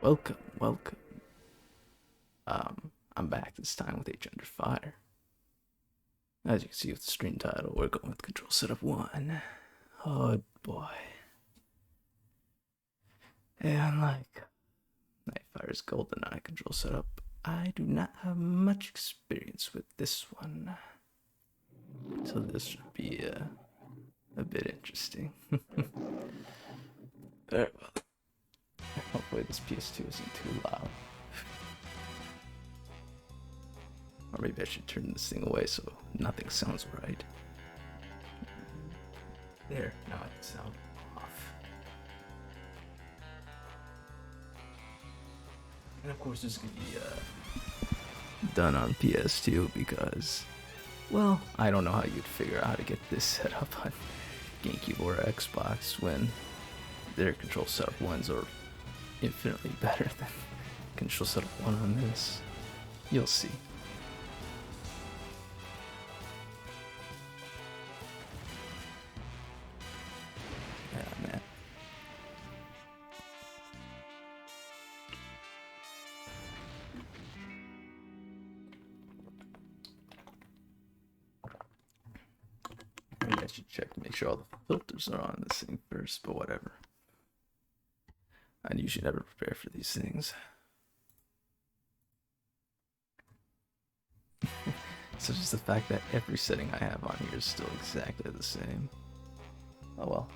Welcome, welcome. I'm back this time with H Under Fire. As you can see with the stream title, we're going with Control Setup 1. Oh boy. And like Nightfire's GoldenEye Control Setup, I do not have much experience with this one. So this should be a bit interesting. Alright, well, hopefully this PS2 isn't too loud. Or maybe I should turn this thing away so nothing sounds right. There, now I can sound off. And of course this could be done on PS2 because, well, I don't know how you'd figure out how to get this set up on GameCube or Xbox when their Control Setup 1s are infinitely better than Control Setup 1 on this. You'll see. Yeah, man. Maybe I should check to make sure all the filters are on this thing first, but whatever. I usually never prepare for these things. Such as the fact that every setting I have on here is still exactly the same. Oh well.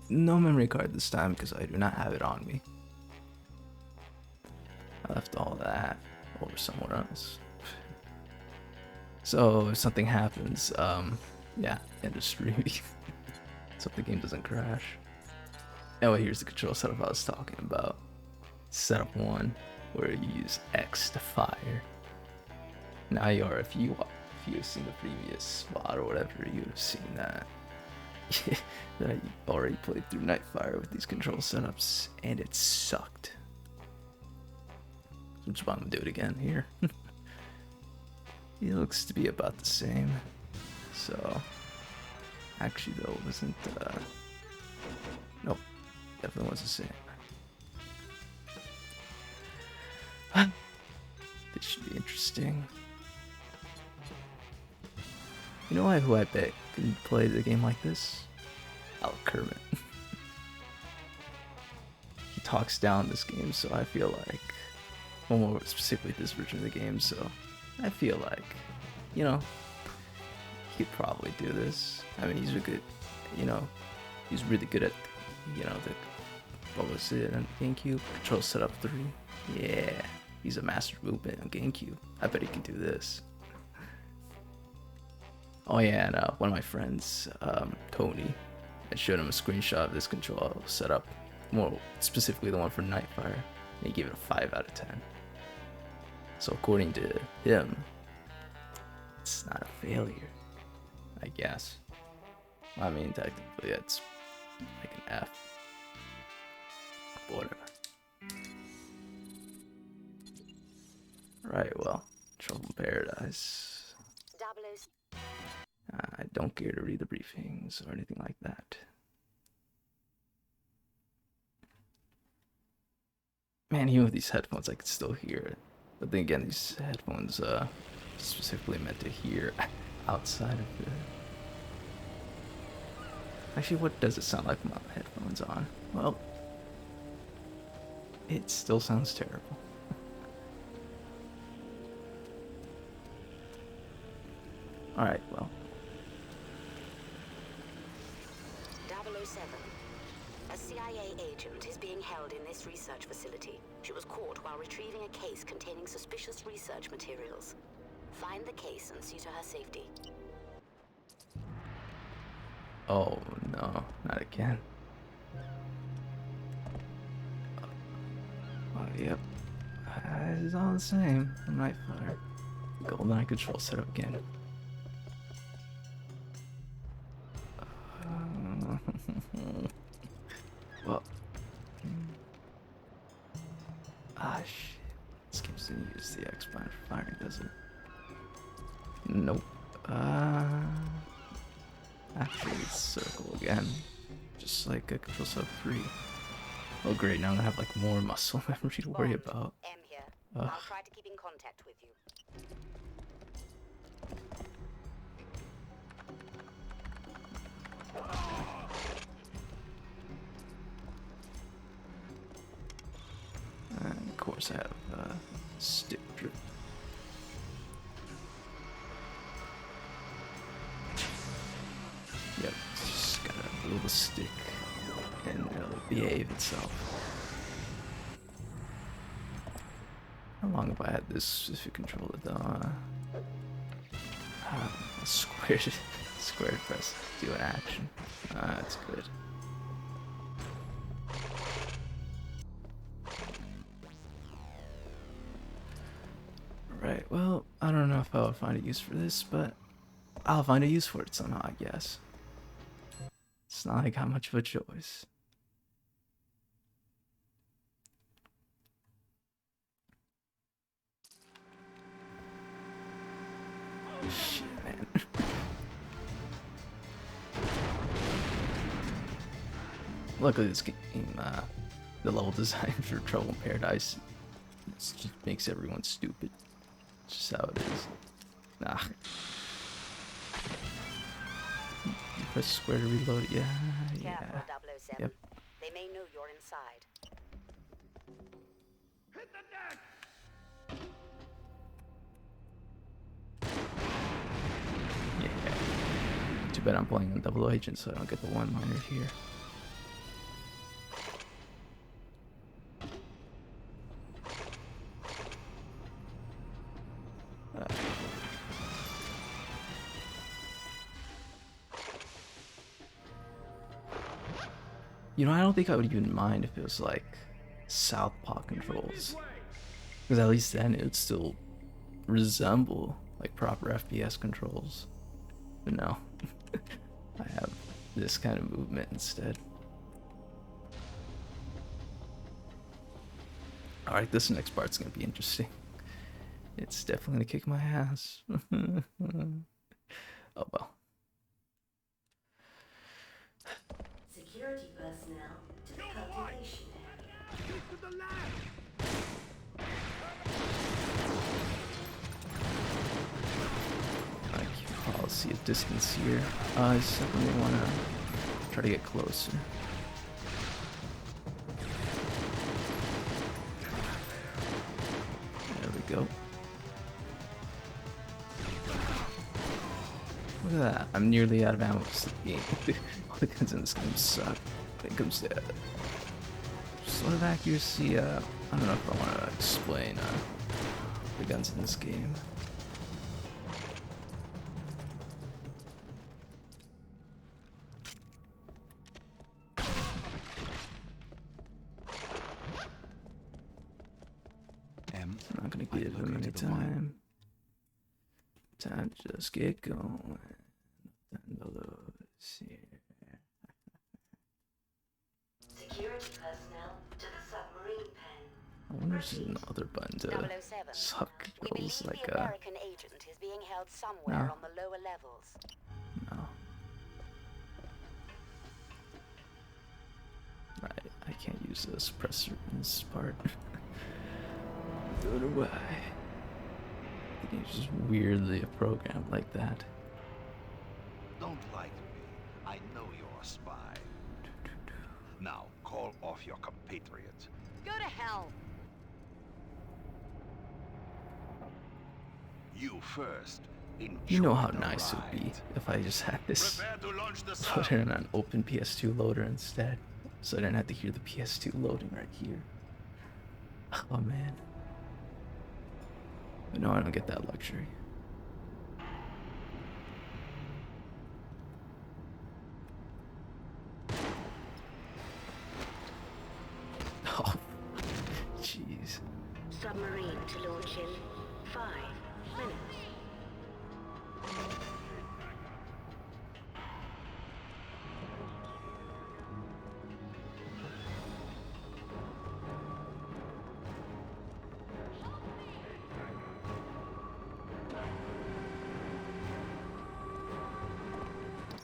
No memory card this time because I do not have it on me. I left all that over somewhere else. So if something happens, yeah, end of stream. So if the game doesn't crash. Anyway, here's the control setup I was talking about. Setup 1, where you use X to fire. Now if you've seen the previous spot or whatever, you'd have seen that. That I already played through Nightfire with these control setups, and it sucked. Which is why I'm gonna do it again here. It looks to be about the same. So, actually though, it wasn't, nope, definitely was the same. This should be interesting. You know who I bet could play the game like this? Kermit. He talks down this game, so I feel like, well, more specifically this version of the game, so I feel like, you know, he could probably do this. I mean, he's a good, you know, he's really good at, you know, what was it on GameCube? Control Setup 3. Yeah, he's a master movement on GameCube. I bet he can do this. Oh yeah, and one of my friends, Tony, I showed him a screenshot of this control setup, more specifically the one for Nightfire, and he gave it a 5 out of 10. So according to him, it's not a failure, I guess. I mean, technically it's like an F, but whatever. Right, well, Trouble in Paradise. I don't care to read the briefings or anything like that. Man, even with these headphones, I can still hear it. But then again, these headphones specifically meant to hear outside of the... Actually, what does it sound like with my headphones on? Well, it still sounds terrible. Alright, well. 007. A CIA agent is being held in this research facility. She was caught while retrieving a case containing suspicious research materials. Find the case and see to her safety. Oh no, not again. Oh, yep. It's all the same. Nightfire. GoldenEye control setup again. Well. Shit. This game doesn't use the X bind for firing, does it? Nope. Actually, it's circle again. Just like a control sub 3. Oh great, now I'm gonna have like more muscle memory to worry Bond, about. M here. Ugh. I'll try to keep in contact with you. And of course I have stick drip. Yep, it's just gotta build a stick and it'll behave itself. How long have I had this specific controller though? Square press, do an action. That's good. Right, well, I don't know if I'll find a use for this, but I'll find a use for it somehow, I guess. It's not like I got much of a choice. Shit, man. Luckily, this game, the level design for Trouble in Paradise, just makes everyone stupid. It's just how it is. Nah. You press square to reload. Yeah, yeah. Careful, 007. Yep. They may know you're inside. Yeah. Too bad I'm playing on double agent, so I don't get the one miner here. You know, I don't think I would even mind if it was like Southpaw controls, because at least then it would still resemble like proper FPS controls. But no, I have this kind of movement instead. Alright, this next part's gonna be interesting. It's definitely gonna kick my ass. Oh well. Security personnel to the cultivation area. I keep policy of distance here. I definitely wanna try to get closer. There we go. Look at that. I'm nearly out of ammo for the game. All the guns in this game suck when it comes to slow of accuracy. I don't know if I want to explain the guns in this game. I'm not gonna give him any time. Time to just get going. Security personnel to the submarine pen. I wonder if there's another button to 007. suck We believe controls like the American agent is being held somewhere No. on the lower levels. no. I can't use the suppressor in this part. Don't know why. The game's just weirdly programmed like that. Don't lie to me. I know you're a spy. Now, call off your compatriots. Go to hell! You first. You know how Enjoy the nice it would be ride. if I just had this Prepare to launch the put in an open PS2 loader instead, so I didn't have to hear the PS2 loading right here. Oh man. But no, I don't get that luxury. Oh, jeez. Submarine to launch in 5 minutes.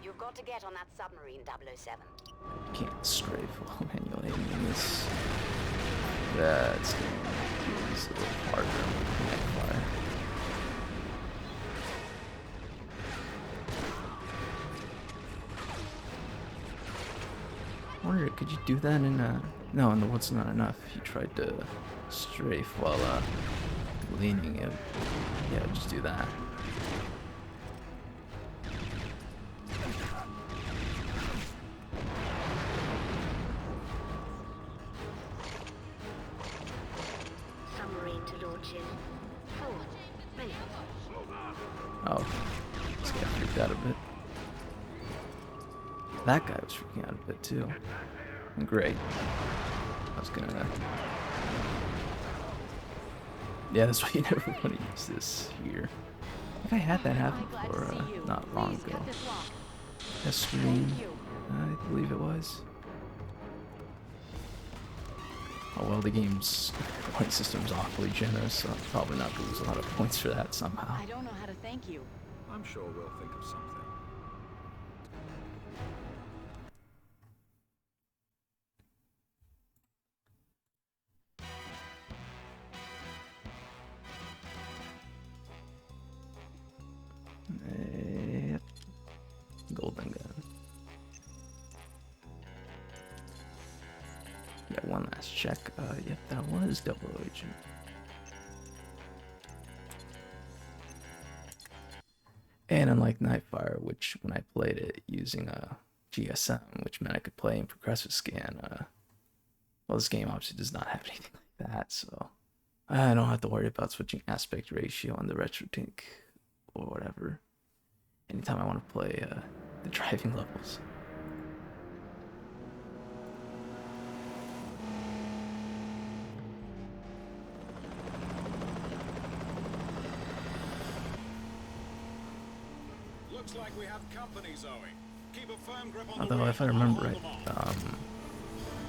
You've got to get on that submarine, 007. Can't strafe while manually aiming is that's gonna use a little harder on night fire. I wonder, could you do that in no, in the woods not enough. You tried to strafe while leaning it. Yeah, just do that. Submarine to launch in 4 minutes. Oh, this guy freaked out a bit. That guy was freaking out a bit too. Great. I was gonna. Yeah, that's why you never want to use this here. I think I had that happen before, not long ago. Yesterday, I believe it was. Oh well, the game's point system's awfully generous, so I'm probably not gonna lose a lot of points for that somehow. I don't know how to thank you. I'm sure we'll think of something. Yep. Golden gun. Yeah, one last check. Yep, that was double agent. And unlike Nightfire, which when I played it using a GSM, which meant I could play in progressive scan, well, this game obviously does not have anything like that, so I don't have to worry about switching aspect ratio on the RetroTink or whatever anytime I want to play the driving levels. Looks like we have company, Zoe. Keep a firm grip on Although, if I remember right,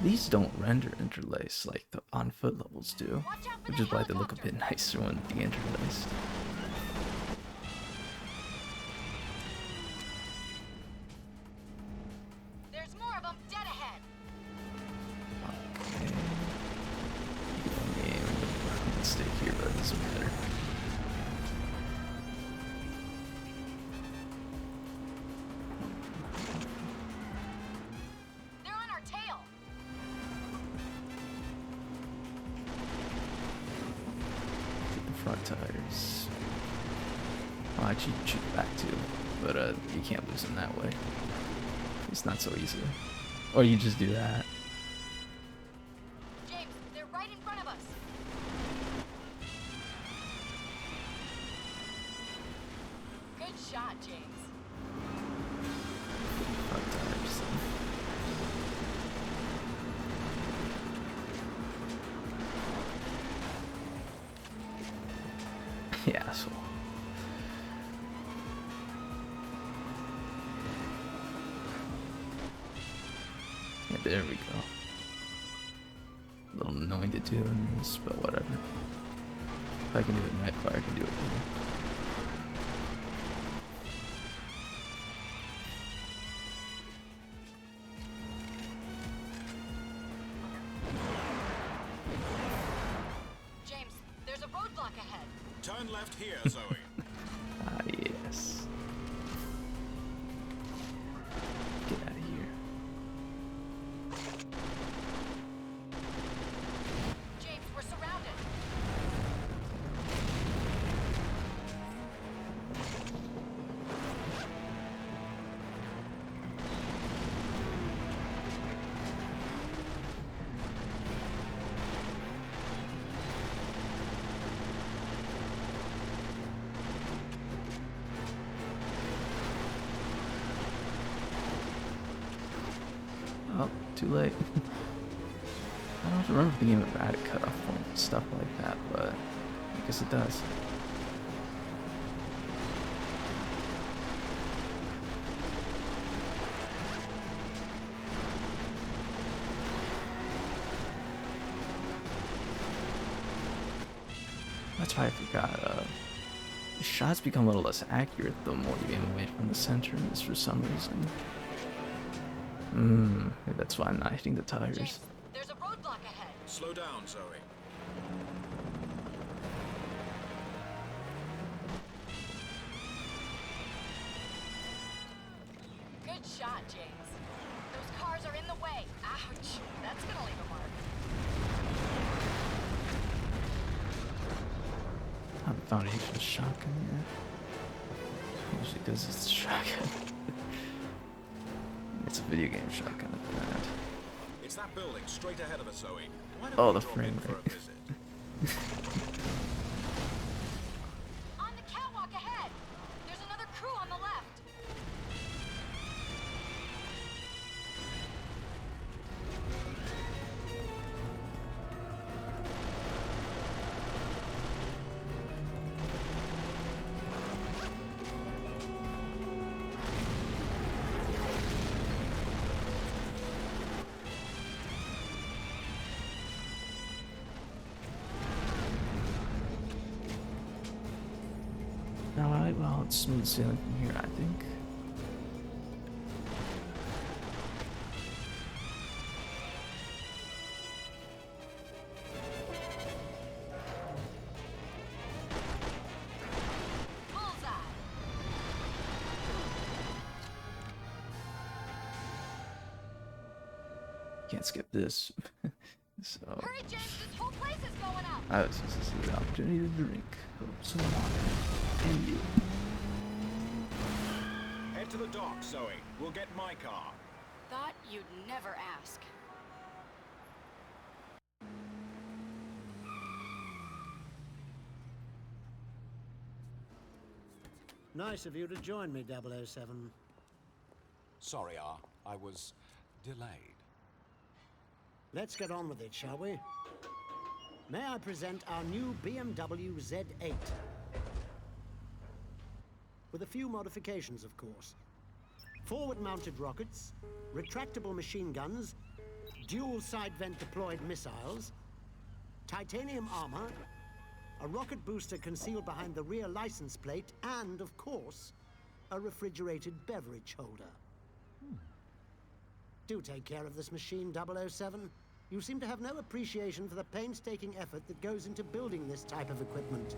these don't render interlace like the on foot levels do, which is why they look a bit nicer when de-interlaced. There's more of them dead ahead. Okay. Let's stay here, but it doesn't matter. They're on our tail. The front tires. Well, actually, you shoot the back too, but you can't lose them that way. It's not so easy. Or you just do that. James, they're right in front of us. Good shot, James. Front tires. Yeah, so. Yeah, there we go. A little annoying to do in this, but whatever. If I can do it in Nightfire, I can do it here. James, there's a roadblock ahead. Turn left here, Zoe. Ah, yes. Get out of here. James, we're surrounded. Oh, too late. I don't remember if the game ever had a cutoff point and stuff like that, but I guess it does. That's why I forgot. The shots become a little less accurate the more you aim away from the center, for some reason. Maybe that's why I'm not hitting the tires. James, Slow down, Zoe. Good shot, James. Those cars are in the way. Ouch. That's gonna leave a mark. I haven't found any actual shotgun yet. Usually because it's a shotgun. It's a video game shotgun at that. It's that building straight ahead of us, Zoe. Why don't Oh, we the drop frame in for a rate. visit? On the catwalk ahead. There's another crew on the left. Alright, well, it's smooth sailing from here, I think. Bullseye. Can't skip this. So, Hurry, James. This whole place is going up. I was just see the opportunity to drink some water. And you. Head to the dock, Zoe. We'll get my car. Thought you'd never ask. Nice of you to join me, 007. Sorry, R. I was delayed. Let's get on with it, shall we? May I present our new BMW Z8? With a few modifications, of course. Forward-mounted rockets, retractable machine guns, dual side-vent deployed missiles, titanium armor, a rocket booster concealed behind the rear license plate, and, of course, a refrigerated beverage holder. Do take care of this machine, 007. You seem to have no appreciation for the painstaking effort that goes into building this type of equipment.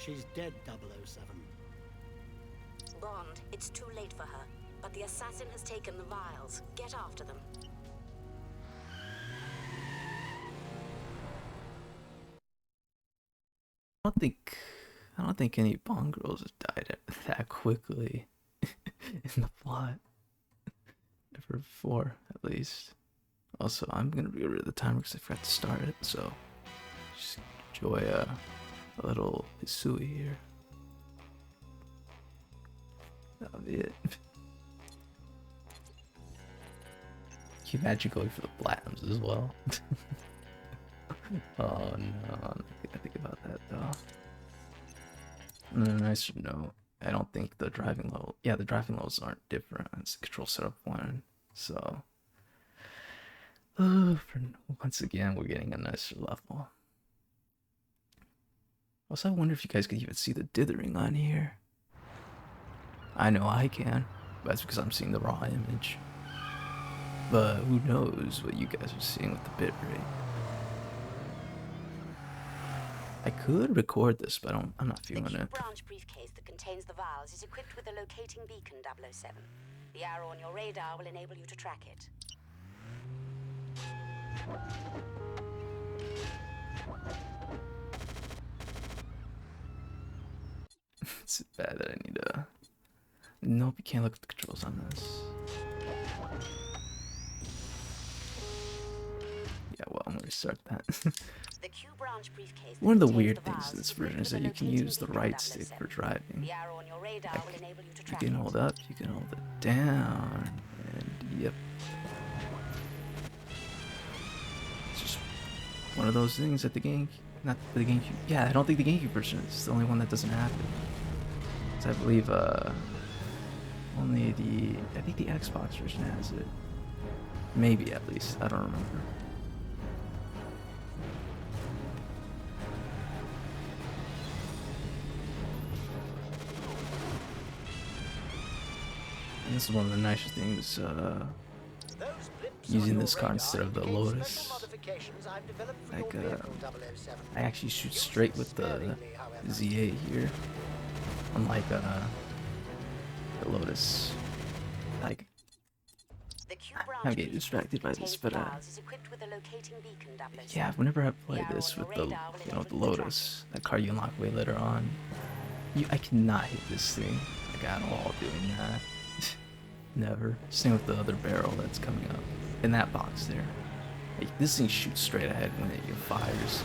She's dead, 007. Bond, it's too late for her. But the assassin has taken the vials. Get after them. I don't think any Bond girls have died that quickly in the plot. Never before, at least. Also, I'm gonna be rid of the timer because I forgot to start it, so just enjoy a little Hisui here. That'll be it. Can you imagine going for the platinums as well? Oh no, I'm not gonna think about that though. I should know. I don't think the driving level. Yeah, the driving levels aren't different. It's the control setup one. So, once again, we're getting a nicer level. Also, I wonder if you guys could even see the dithering on here. I know I can, but that's because I'm seeing the raw image. But who knows what you guys are seeing with the bitrate. I could record this, but I'm not The feeling Q it. branch briefcase that contains the vials is equipped with a locating beacon, 007. The arrow on your radar will enable you to track it. It's bad that I need to... Nope, you can't look at the controls on this. Yeah, well, I'm gonna restart that. The Q branch briefcase that One of the contains weird the things vials in this is equipped version is with that a you can locating use the beacon, right stick 007. for driving. The arrow on your radar will enable you to You track can it. hold up, you can hold it down, and yep. It's just one of those things that the game, not the GameCube. Yeah, I don't think the GameCube version is the only one that doesn't have it. So I believe Only I think the Xbox version has it. Maybe at least, I don't remember. And this is one of the nicest things, using this car instead of the Lotus. Like, I actually shoot straight with the ZA here, unlike the Lotus. Like, I'm getting distracted by this, but yeah, whenever I play this with the, the Lotus, that car you unlock way later on, I cannot hit this thing like at all doing that. Never. Same with the other barrel that's coming up in that box there. Like, this thing shoots straight ahead when it fires.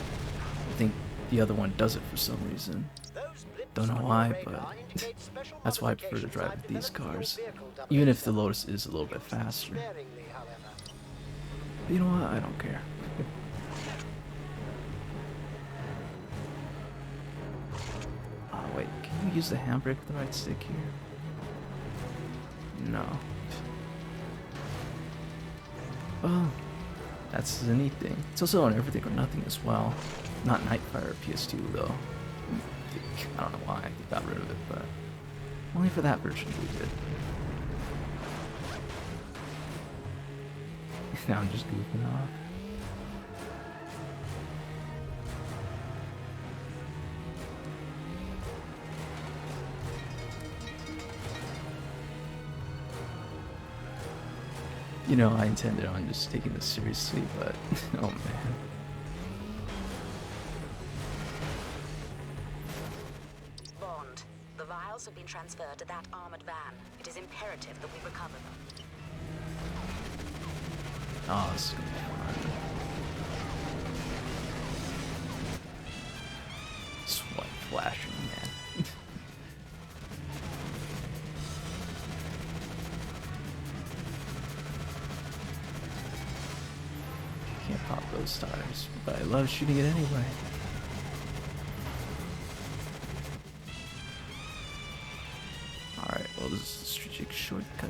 I think the other one does it for some reason. Don't know why, but that's why I prefer to drive with these cars. Even if the Lotus is a little bit faster. But you know what? I don't care. Oh wait, can you use the handbrake with the right stick here? No. Oh, that's the neat thing. It's also on Everything or Nothing as well. Not Nightfire or PS2 though. I don't know why they got rid of it, but only for that version we did. Now I'm just goofing off. You know, I intended on just taking this seriously, but oh man. Bond, the vials have been transferred to that armored van. It is imperative that we recover them. Oh, this is gonna be fun. Sweat flashing, man. Can't pop those tires, but I love shooting it anyway. Alright, well, this is a strategic shortcut.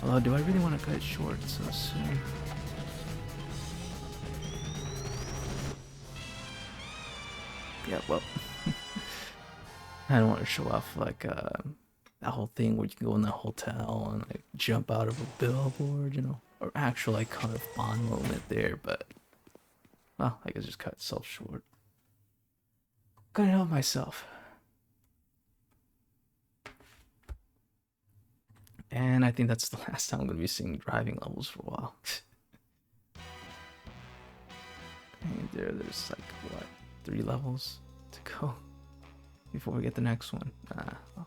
Although, do I really want to cut it short so soon? Yeah, well, I don't want to show off like that whole thing where you can go in the hotel and like jump out of a billboard, or actual like kind of Bond moment there, but well, I guess just cut itself short. Couldn't help myself. And I think that's the last time I'm going to be seeing driving levels for a while. And there's like, what, 3 levels to go before we get the next one. Well.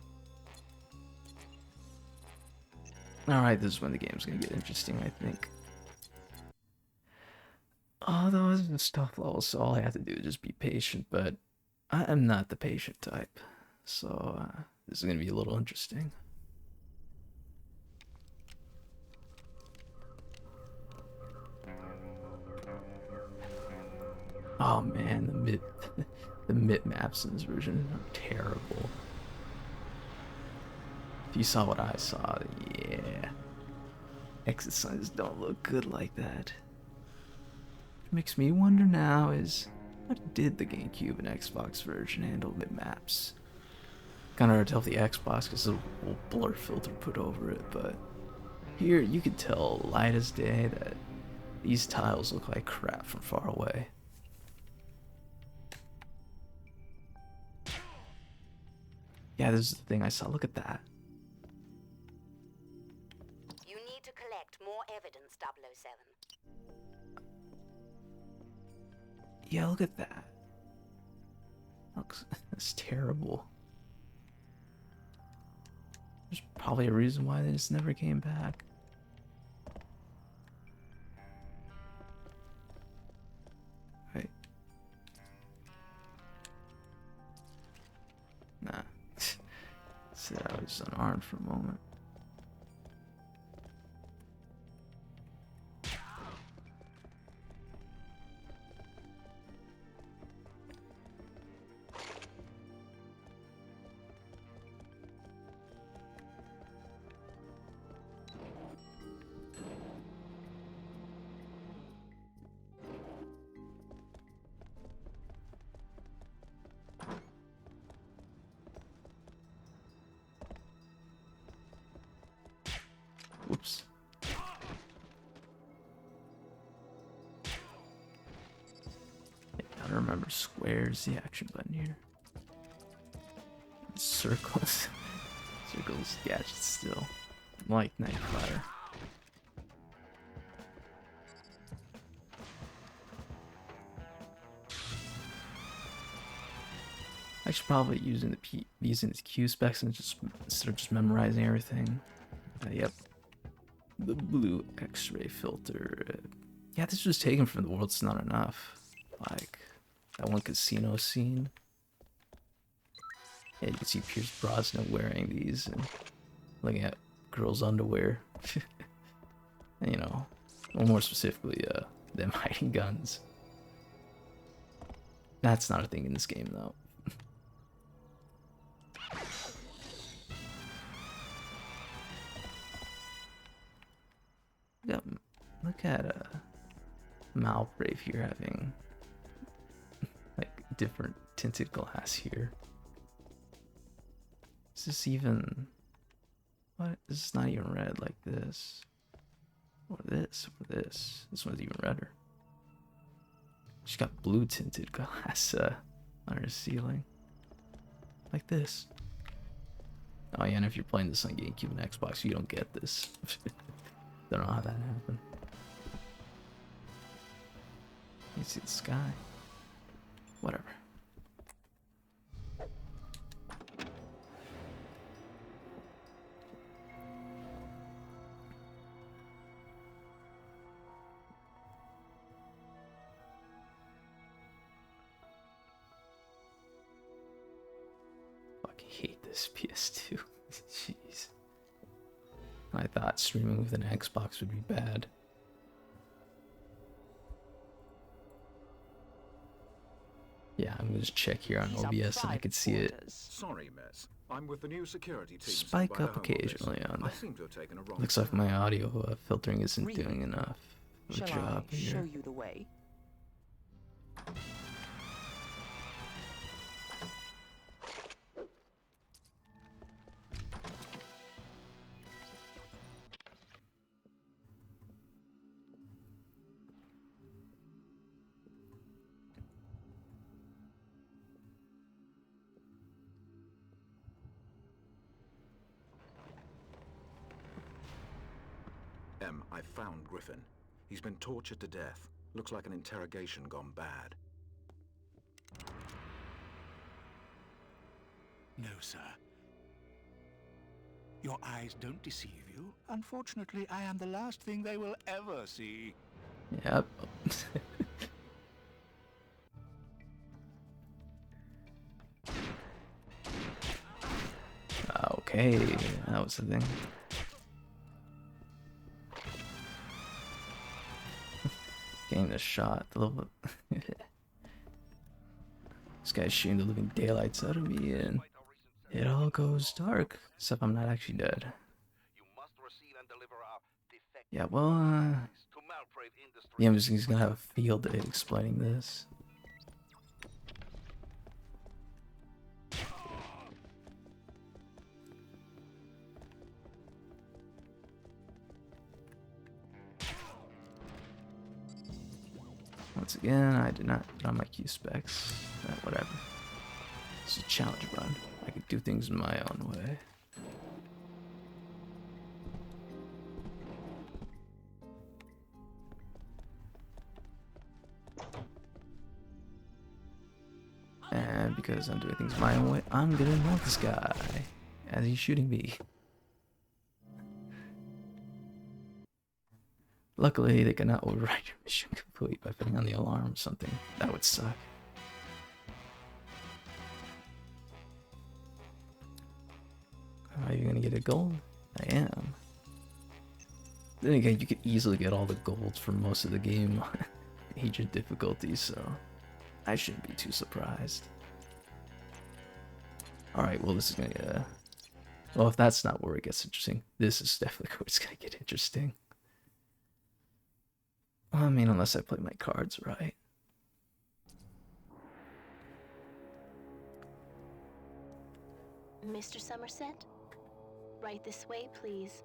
Alright, this is when the game's going to get interesting, I think. Although it's just tough levels, so all I have to do is just be patient, but I am not the patient type. So this is going to be a little interesting. Oh man, the mid maps in this version are terrible. If you saw what I saw, yeah. Exit signs don't look good like that. What makes me wonder now is, how did the GameCube and Xbox version handle mid maps? Kinda hard to tell if the Xbox because there's a little blur filter put over it, but here you could tell light as day that these tiles look like crap from far away. Yeah, this is the thing I saw. Look at that. You need to collect more evidence, 007. Yeah, look at that. That's terrible. There's probably a reason why they just never came back. Right. Nah. Said I was unarmed for a moment. remember. Squares the action button here. Circles. Circles gadgets still. Like Nightfire. I should probably using the Q specs and just instead of just memorizing everything. Yep. The blue X-ray filter. Yeah, this was taken from The World's Not Enough. Like that one casino scene. Yeah, you can see Pierce Brosnan wearing these and looking at girls' underwear. And, you know, well, more specifically, them hiding guns. That's not a thing in this game, though. Look at Malbrave here having like different tinted glass here. Is this even what? This is not even red like this. Or this, or this. This one's even redder. She's got blue tinted glass on her ceiling. Like this. Oh yeah, and if you're playing this on GameCube and Xbox, you don't get this. Don't know how that happened. You see the sky. Whatever. Fucking hate this PS2. Jeez. I thought streaming with an Xbox would be bad. Yeah, I'm gonna just check here on OBS and I can see it Sorry, miss. I'm with the new security team. spike up occasionally on the... Looks like my audio filtering isn't doing enough of a job here. Show you the way? I found Griffin. He's been tortured to death. Looks like an interrogation gone bad. No, sir. Your eyes don't deceive you. Unfortunately, I am the last thing they will ever see. Yep. Okay, that was the thing. Getting the shot a little bit. This guy's shooting the living daylights out of me and it all goes dark. Except I'm not actually dead. Yeah, well, yeah, I'm just gonna have a field day explaining this. Once again, I did not put on my Q specs. Whatever. It's a challenge run. I could do things my own way. And because I'm doing things my own way, I'm gonna know this guy as he's shooting me. Luckily, they cannot override your mission complete by putting on the alarm or something. That would suck. Am I even gonna get a gold? I am. Then again, you could easily get all the golds for most of the game on agent difficulty, so I shouldn't be too surprised. Alright, well this is gonna get... well, if that's not where it gets interesting, this is definitely where it's gonna get interesting. I mean, unless I play my cards right. Mr. Somerset? Right this way, please.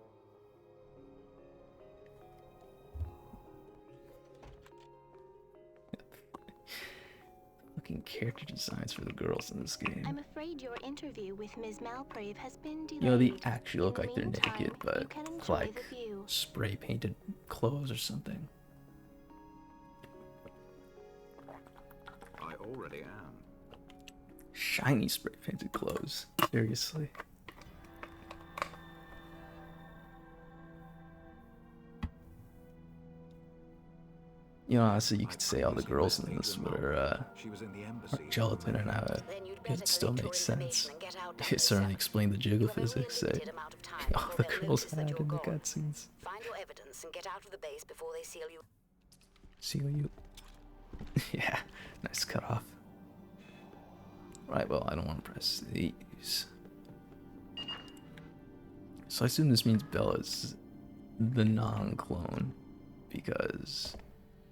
looking character designs for the girls in this game. I'm afraid your interview with Ms. Malprave has been delayed. You know, they actually look In the like they're meantime, naked, but you can it's enjoy like the view. spray painted clothes or something. I already am. Shiny spray painted clothes. Seriously. You know, honestly, you could say all the girls in this were She was in the embassy. gelatin, and Then you'd better it still collect your makes sense. information and get out, It certainly 007. explained the jiggle You've only a physics that limited amount of time all before the they'll girls notice that had you're in the gone. cutscenes. Find your evidence and get out of the base before they seal you. Seal you. Yeah, nice cut off. Right, well, I don't want to press these. So I assume this means Bella's the non-clone, because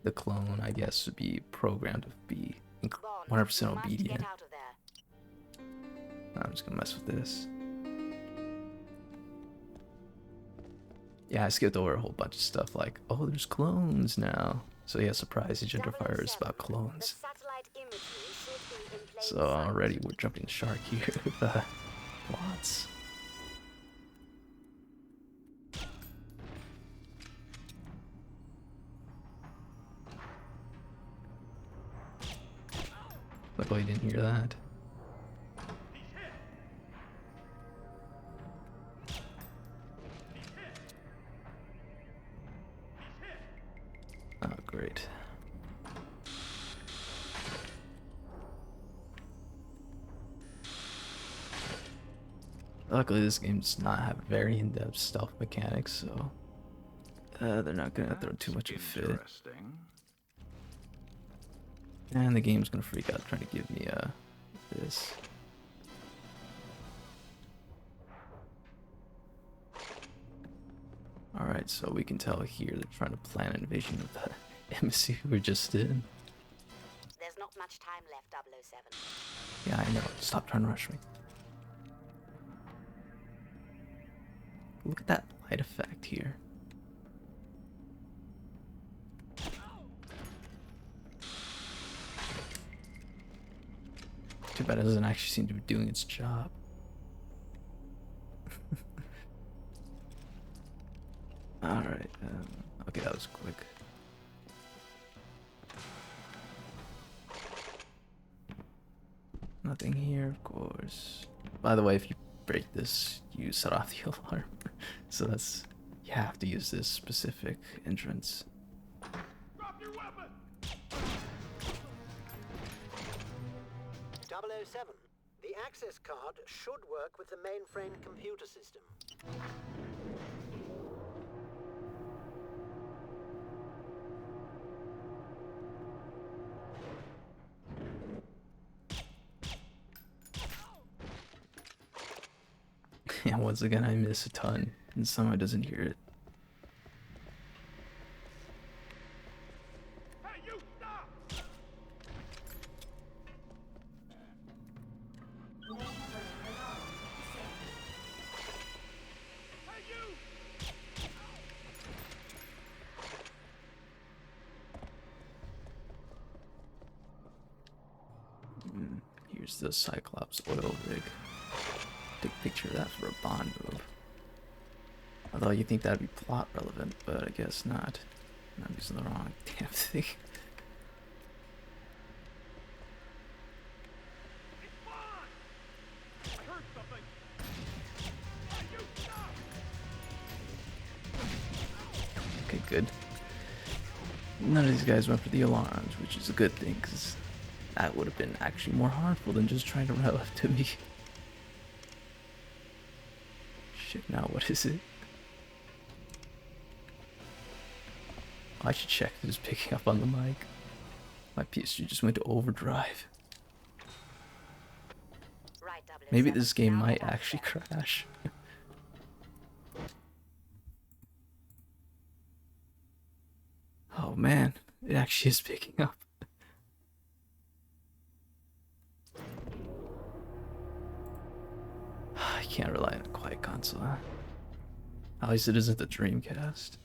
the clone, I guess, would be programmed to be Bond, 100% you must obedient. get out of there. I'm just gonna mess with this. Yeah, I skipped over a whole bunch of stuff like, oh, there's clones now. So yeah, surprise, Agent of Fire is about clones. The satellite imagery should be in plain So sight. already we're jumping the shark here with plots. Luckily, I didn't hear that. Oh, great. Luckily, this game does not have very in-depth stealth mechanics, so they're not gonna throw too much of a fit. Interesting. And the game's gonna freak out trying to give me this. Alright, so we can tell here they're trying to plan an invasion of the embassy we're just in. There's not much time left, 007. Yeah, I know. Stop trying to rush me. Look at that light effect here. Too bad it doesn't actually seem to be doing its job. Alright, okay, that was quick. Nothing here, of course. By the way, if you break this, you set off the alarm. So that's, you have to use this specific entrance. Drop your weapon! 007, the access card should work with the mainframe computer system. Yeah, once again, I miss a ton, and somehow doesn't hear it. Hey, you stop! Hey, you! Here's the Cyclops oil rig. Take a picture of that for a Bond move. Although you think that'd be plot relevant, but I guess not. I'm using the wrong damn thing. It's Bond! I heard something! Hey, you stop! Okay, good. None of these guys went for the alarms, which is a good thing, because that would have been actually more harmful than just trying to run up to me. Shit, now what is it? I should check if it's picking up on the mic. My PSG just went to overdrive. Right, 007. Maybe this game Now might get out of actually there. crash. Oh man, it actually is picking up. I can't rely on a quiet console, huh? At least it isn't the Dreamcast.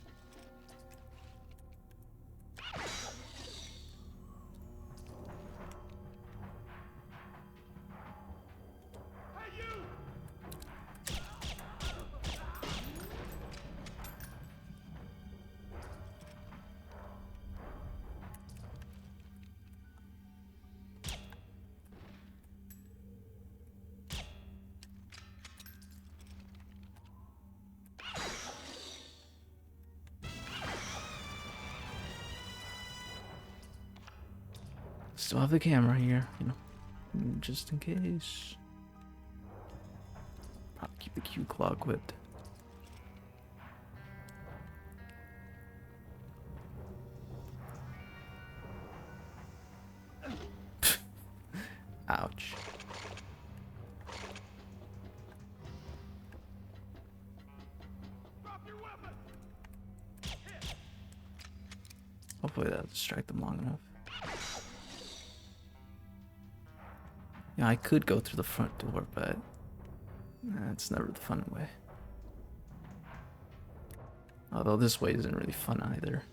Still have the camera here, you know, just in case. Probably keep the Q claw equipped. Ouch. Hopefully that'll distract them long enough. Yeah, I could go through the front door, but it's never the fun way. Although this way isn't really fun either.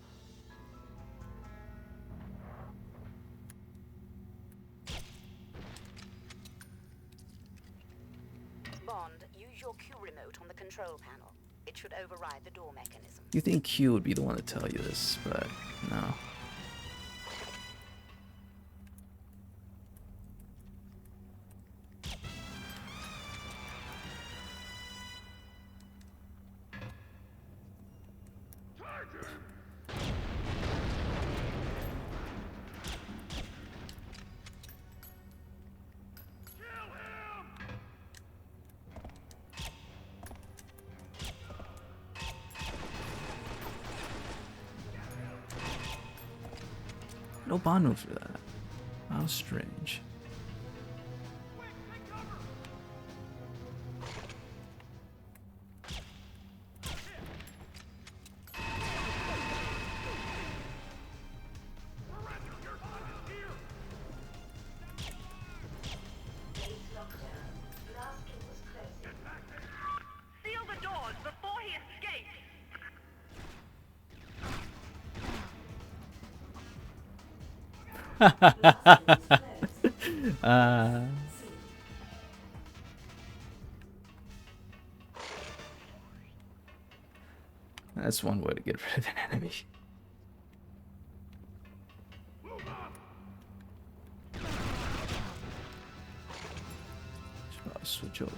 Bond, use your Q remote on the control panel. It should override the door mechanism. You think Q would be the one to tell you this, but no. No bond move for that. How strange. Seal the doors before he escapes! That's one way to get rid of an enemy. Should probably switch over.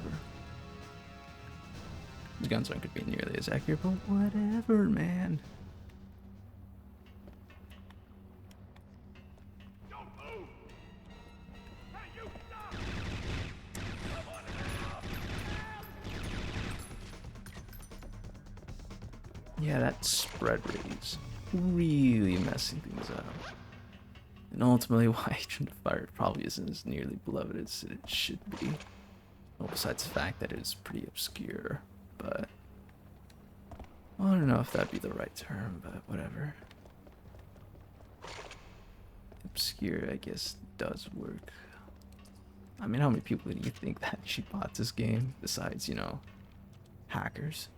These guns aren't gonna be nearly as accurate, but whatever, man. Yeah, that spread rate is really messing things up. And ultimately why Agent of Fire probably isn't as nearly beloved as it should be. Well, besides the fact that it is pretty obscure, but I don't know if that'd be the right term, but whatever. Obscure, I guess, does work. I mean, how many people do you think that actually bought this game besides, you know, hackers?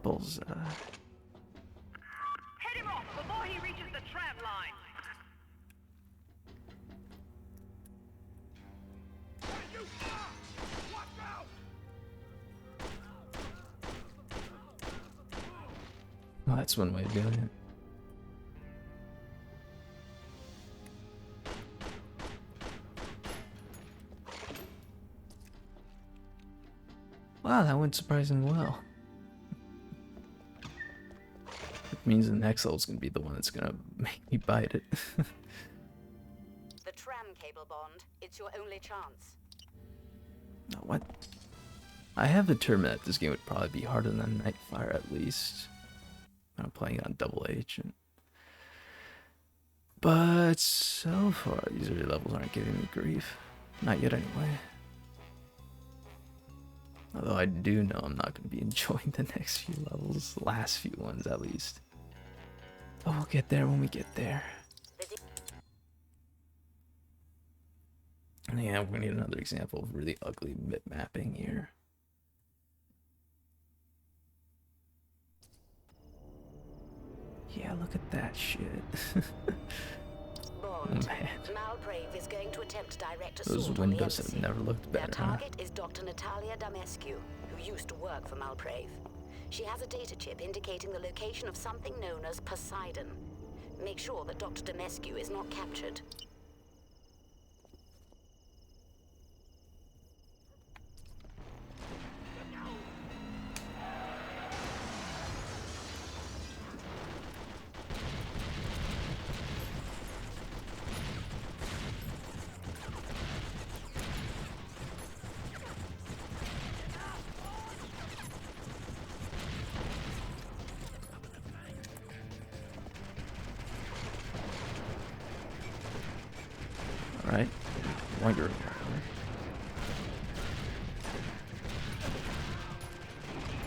Bullseye. Head him off before he reaches the tram line! Well, that's one way of doing it. Wow, that went surprisingly well. It means the next level's gonna be the one that's gonna make me bite it. The tram cable, Bond. It's your only chance. No, what? I have determined that this game would probably be harder than Nightfire at least. I'm playing it on Double H. But so far, these early levels aren't giving me grief. Not yet, anyway. Although I do know I'm not going to be enjoying the next few levels, the last few ones at least. But we'll get there when we get there. And yeah, we're going to need another example of really ugly mip mapping here. Yeah, look at that shit. Oh man. Malprave is going to attempt direct Those assault on the windows have embassy. never looked Their better, huh? target is Dr. Natalia Damescu, who used to work for Malprave. She has a data chip indicating the location of something known as Poseidon. Make sure that Dr. Demescu is not captured. Alright. Wonder.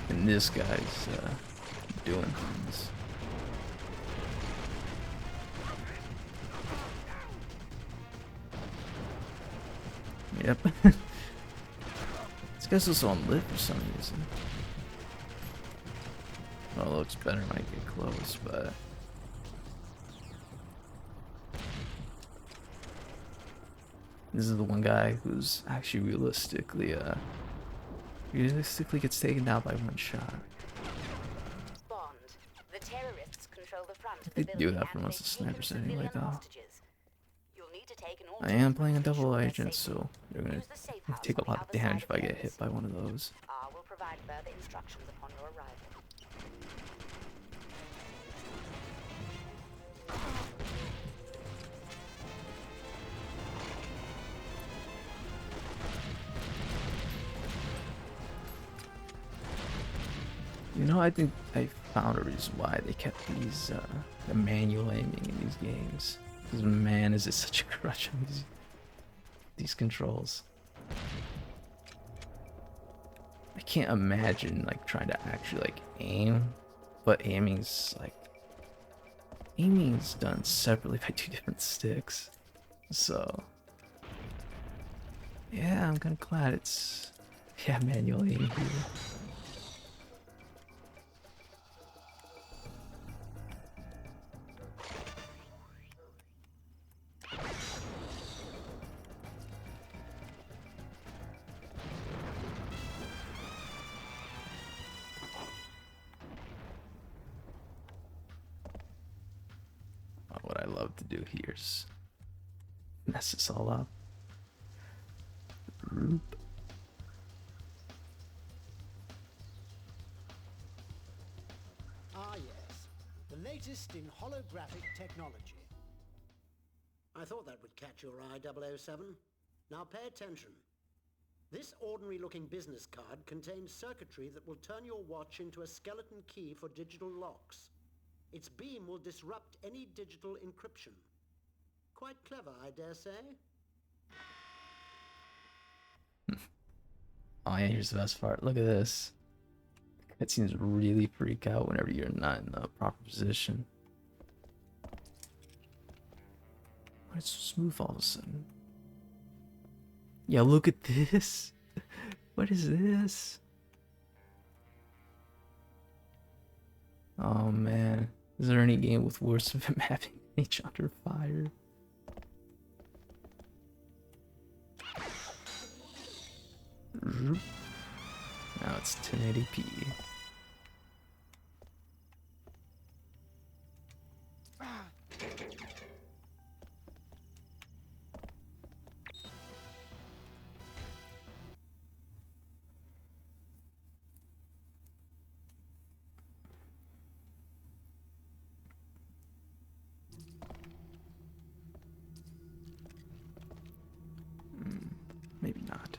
And this guy's doing things. Yep. This guy's also on lit for some reason. Well, it looks better when I get close, but... This is the one guy who's actually realistically gets taken down by one shot. Bond. The terrorists control the front of They the do building that for and most of they've Sniper taken City civilian like that. hostages. You'll need to take an I am alternate playing a route to double ensure their agent, safety. so they're gonna Use the safe house take a on the lot of other side damage if I the get fence. hit by one of those. Will provide further instructions upon your arrival. You know, I think I found a reason why they kept these the manual aiming in these games. Because man, is it such a crutch on these controls. I can't imagine like trying to actually like aim, but aiming's done separately by two different sticks. So yeah, I'm kind of glad it's manual aiming here. What I love to do here is mess this all up. Roop. Ah, yes. The latest in holographic technology. I thought that would catch your eye, 007. Now pay attention. This ordinary-looking business card contains circuitry that will turn your watch into a skeleton key for digital locks. Its beam will disrupt any digital encryption. Quite clever, I dare say. Oh yeah, here's the best part. Look at this. Cutscenes really freak out whenever you're not in the proper position. Why it's so smooth all of a sudden? Yeah, look at this. What is this? Oh man. Is there any game with worse of him having H under fire? Now it's 1080p. Maybe not.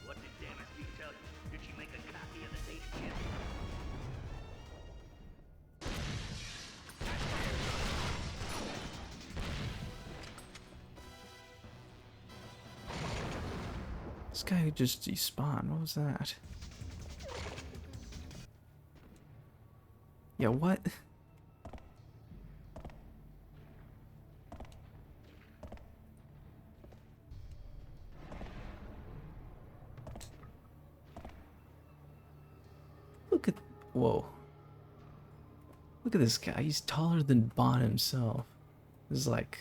What did Demescu tell you? Did she make a copy of the data chip? This guy just despawned. What was that? Yeah, what? Look at... Whoa. Look at this guy. He's taller than Bond himself. is like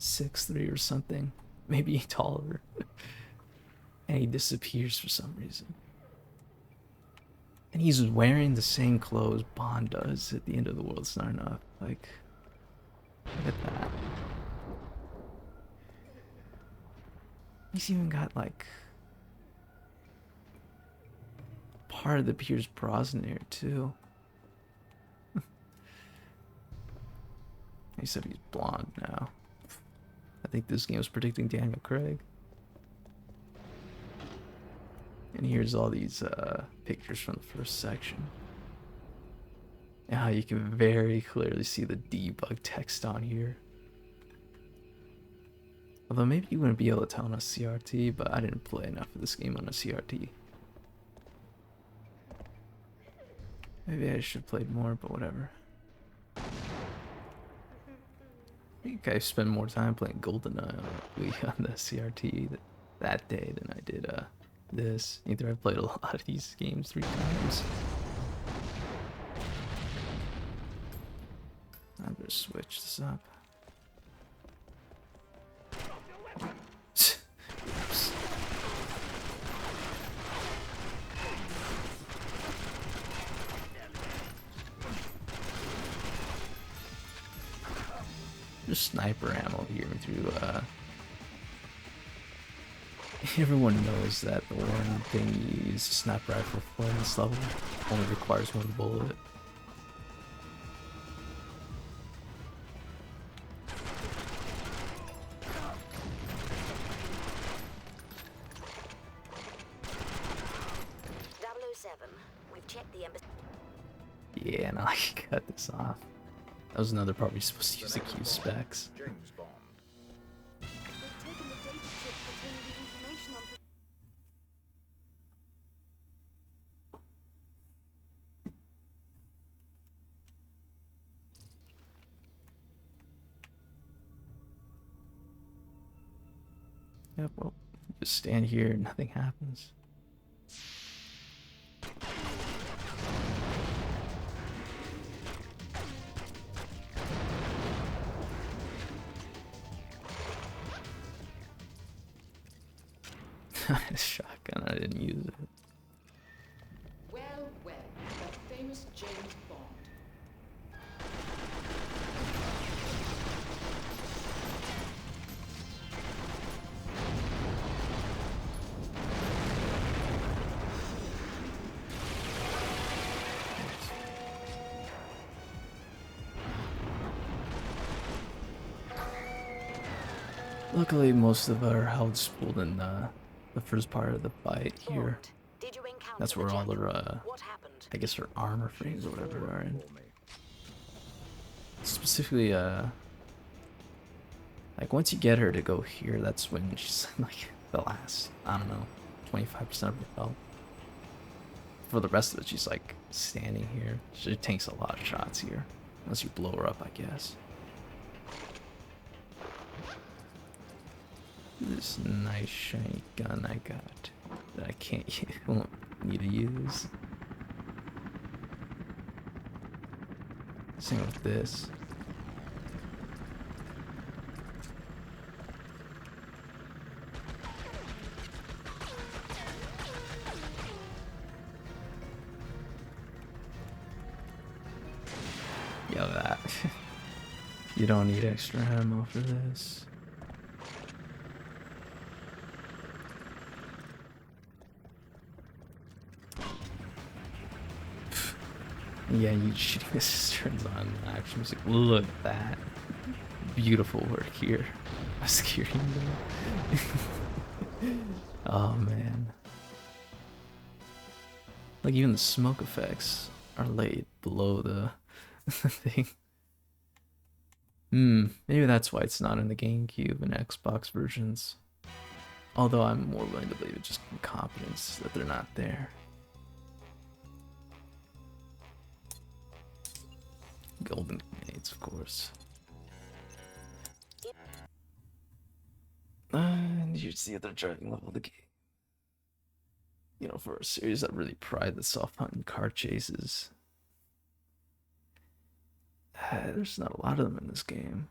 6'3" or something, maybe taller, and he disappears for some reason. And he's wearing the same clothes Bond does at the end of the world. It's not enough. Like, look at that. He's even got like part of the Pierce Brosnan here too. Except he's blonde now. I think this game was predicting Daniel Craig. And here's all these pictures from the first section. And how you can very clearly see the debug text on here. Although maybe you wouldn't be able to tell on a CRT, but I didn't play enough of this game on a CRT. Maybe I should have played more, but whatever. I think I spent more time playing GoldenEye on the CRT that day than I did this. Either I played a lot of these games 3 times. I better switch this up. Oops. There's sniper ammo here through everyone knows that the one thing you use a sniper rifle for in this level only requires 1 bullet. We've checked the embassy. Yeah, now I can cut this off. That was another part we're supposed to use the Q specs. James Bond. Yep, well, just stand here and nothing happens. Shotgun, I didn't use it. Well, well, the famous James Bond. Luckily, most of our health's spooled in the first part of the fight here. Did you encounter That's where all Jackal? their, What happened? I guess her armor frames or whatever are in. For me. Specifically, like once you get her to go here, that's when she's like the last, I don't know, 25% of her health. For the rest of it, she's like standing here. She tanks a lot of shots here, unless you blow her up, I guess. This nice shiny gun I got that I can't won't need to use. Same with this. Yo, that. You don't need extra ammo for this. Yeah, you shooting the cisterns on action music. Look at that. Beautiful work here. I was scared Oh man. Like even the smoke effects are laid below the thing. Maybe that's why it's not in the GameCube and Xbox versions. Although I'm more willing to believe it's just incompetence that they're not there. Golden grenades, of course. And here's the other driving level of the game. You know, for a series that really pride itself on car chases. There's not a lot of them in this game.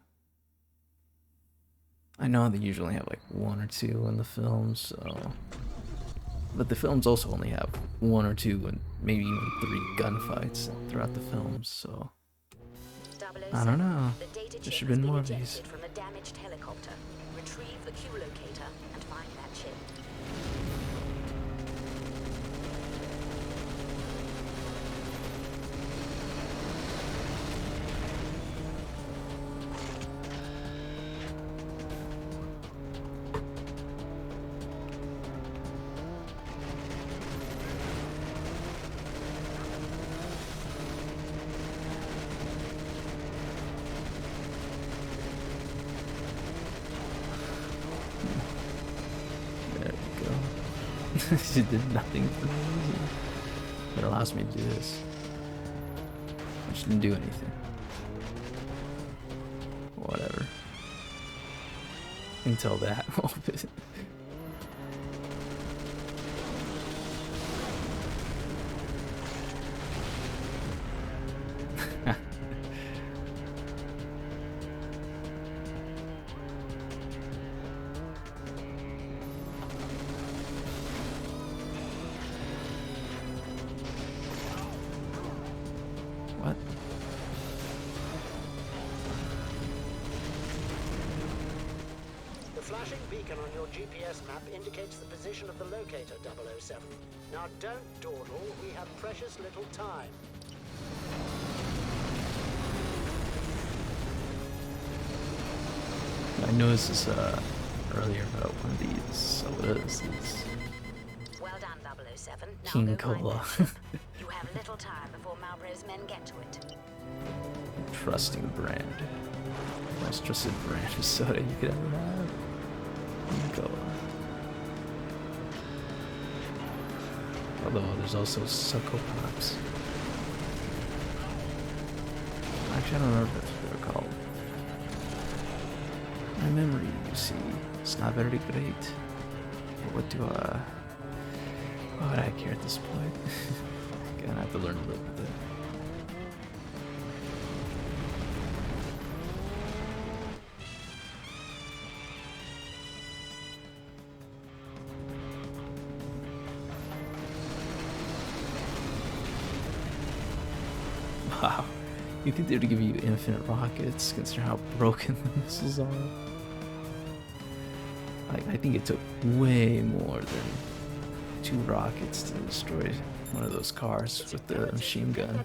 I know they usually have like 1 or 2 in the films, so... But the films also only have 1 or 2 and maybe even 3 gunfights throughout the films, so... I don't know. There should have been more of these. From the damaged helicopter. Retrieve the Q locator and find that chip. She did nothing for me. It allows me to do this. I just didn't do anything. Whatever. Until that moment. What? The flashing beacon on your GPS map indicates the position of the locator, 007. Now don't dawdle, we have precious little time. I noticed this earlier about one of these. So what is this? Well done, 007. Now King go find Cola. that ship. You have little time before Malbro's men get to it. Trusting brand. Most trusted brand of soda you could ever have. King Cola. Although there's also Succo Pops. Actually, I don't know what they're called. My memory, you see, it's not very great. But what do I... Why would I care at this point? Gonna have to learn to live with it. Wow. You think they would give you infinite rockets, considering how broken the missiles are? I think it took way more than 2 rockets to destroy one of those cars with the machine gun.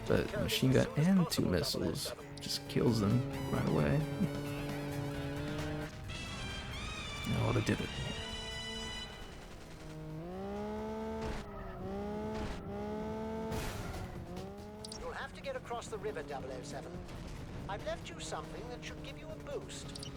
But machine gun and 2 missiles just kills them right away. I would have did it. You'll have to get across the river, 007. I've left you something that should give you a boost.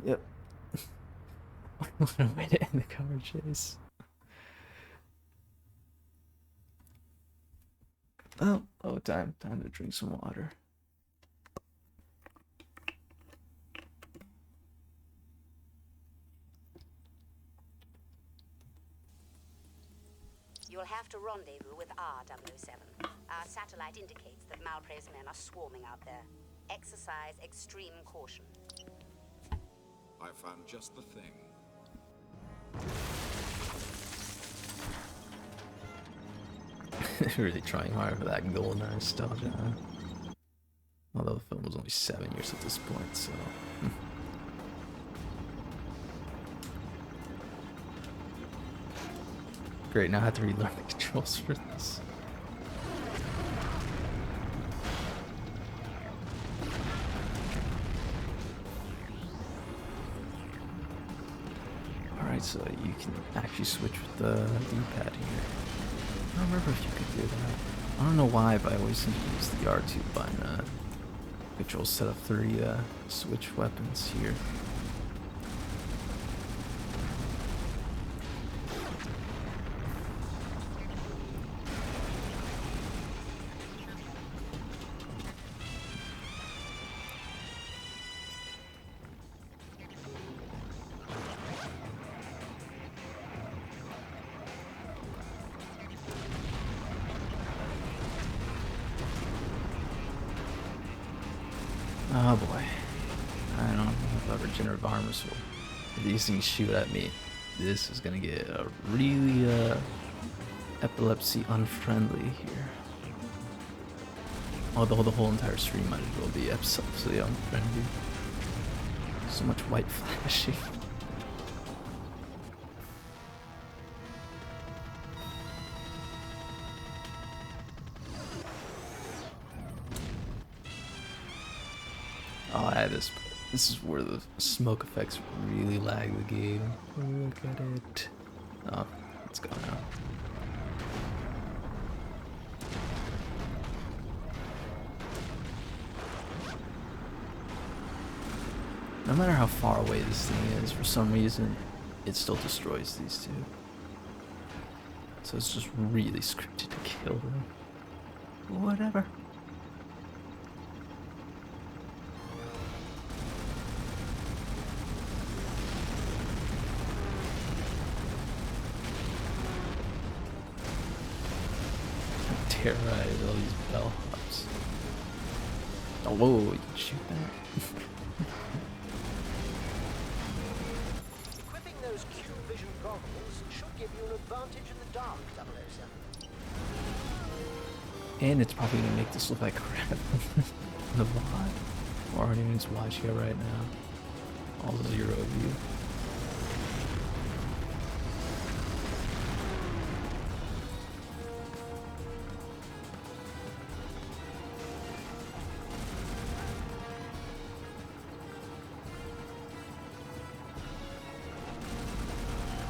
Yep. What a way to end the car chase. Oh, time to drink some water. You'll have to rendezvous with R007. Our satellite indicates that Malbro's men are swarming out there. Exercise extreme caution. I found just the thing. Really trying hard for that golden nostalgia. Although the film was only 7 years at this point, so. Great, now I have to relearn the controls for this. Alright, so you can actually switch with the D-pad here. I don't remember if you could do that. I don't know why, but I always seem to use the R2 button to control set up 3 switch weapons here. Oh boy. I don't know if regenerative armor, so if these things shoot at me, this is gonna get really epilepsy unfriendly here. Although the whole entire stream might as well be epilepsy unfriendly. So much white flashing. Oh, yeah, this is where the smoke effects really lag the game. Look at it. Oh, it's gone now. No matter how far away this thing is, for some reason, it still destroys these two. So it's just really scripted to kill them. Whatever. Terrorize all these bellhops. Oh, whoa, you can shoot that? Equipping those Q-Vision goggles should give you an advantage in the dark, 007. And it's probably gonna make this look like crap. The VOD. Or anyone's watching it right now. All 0 view.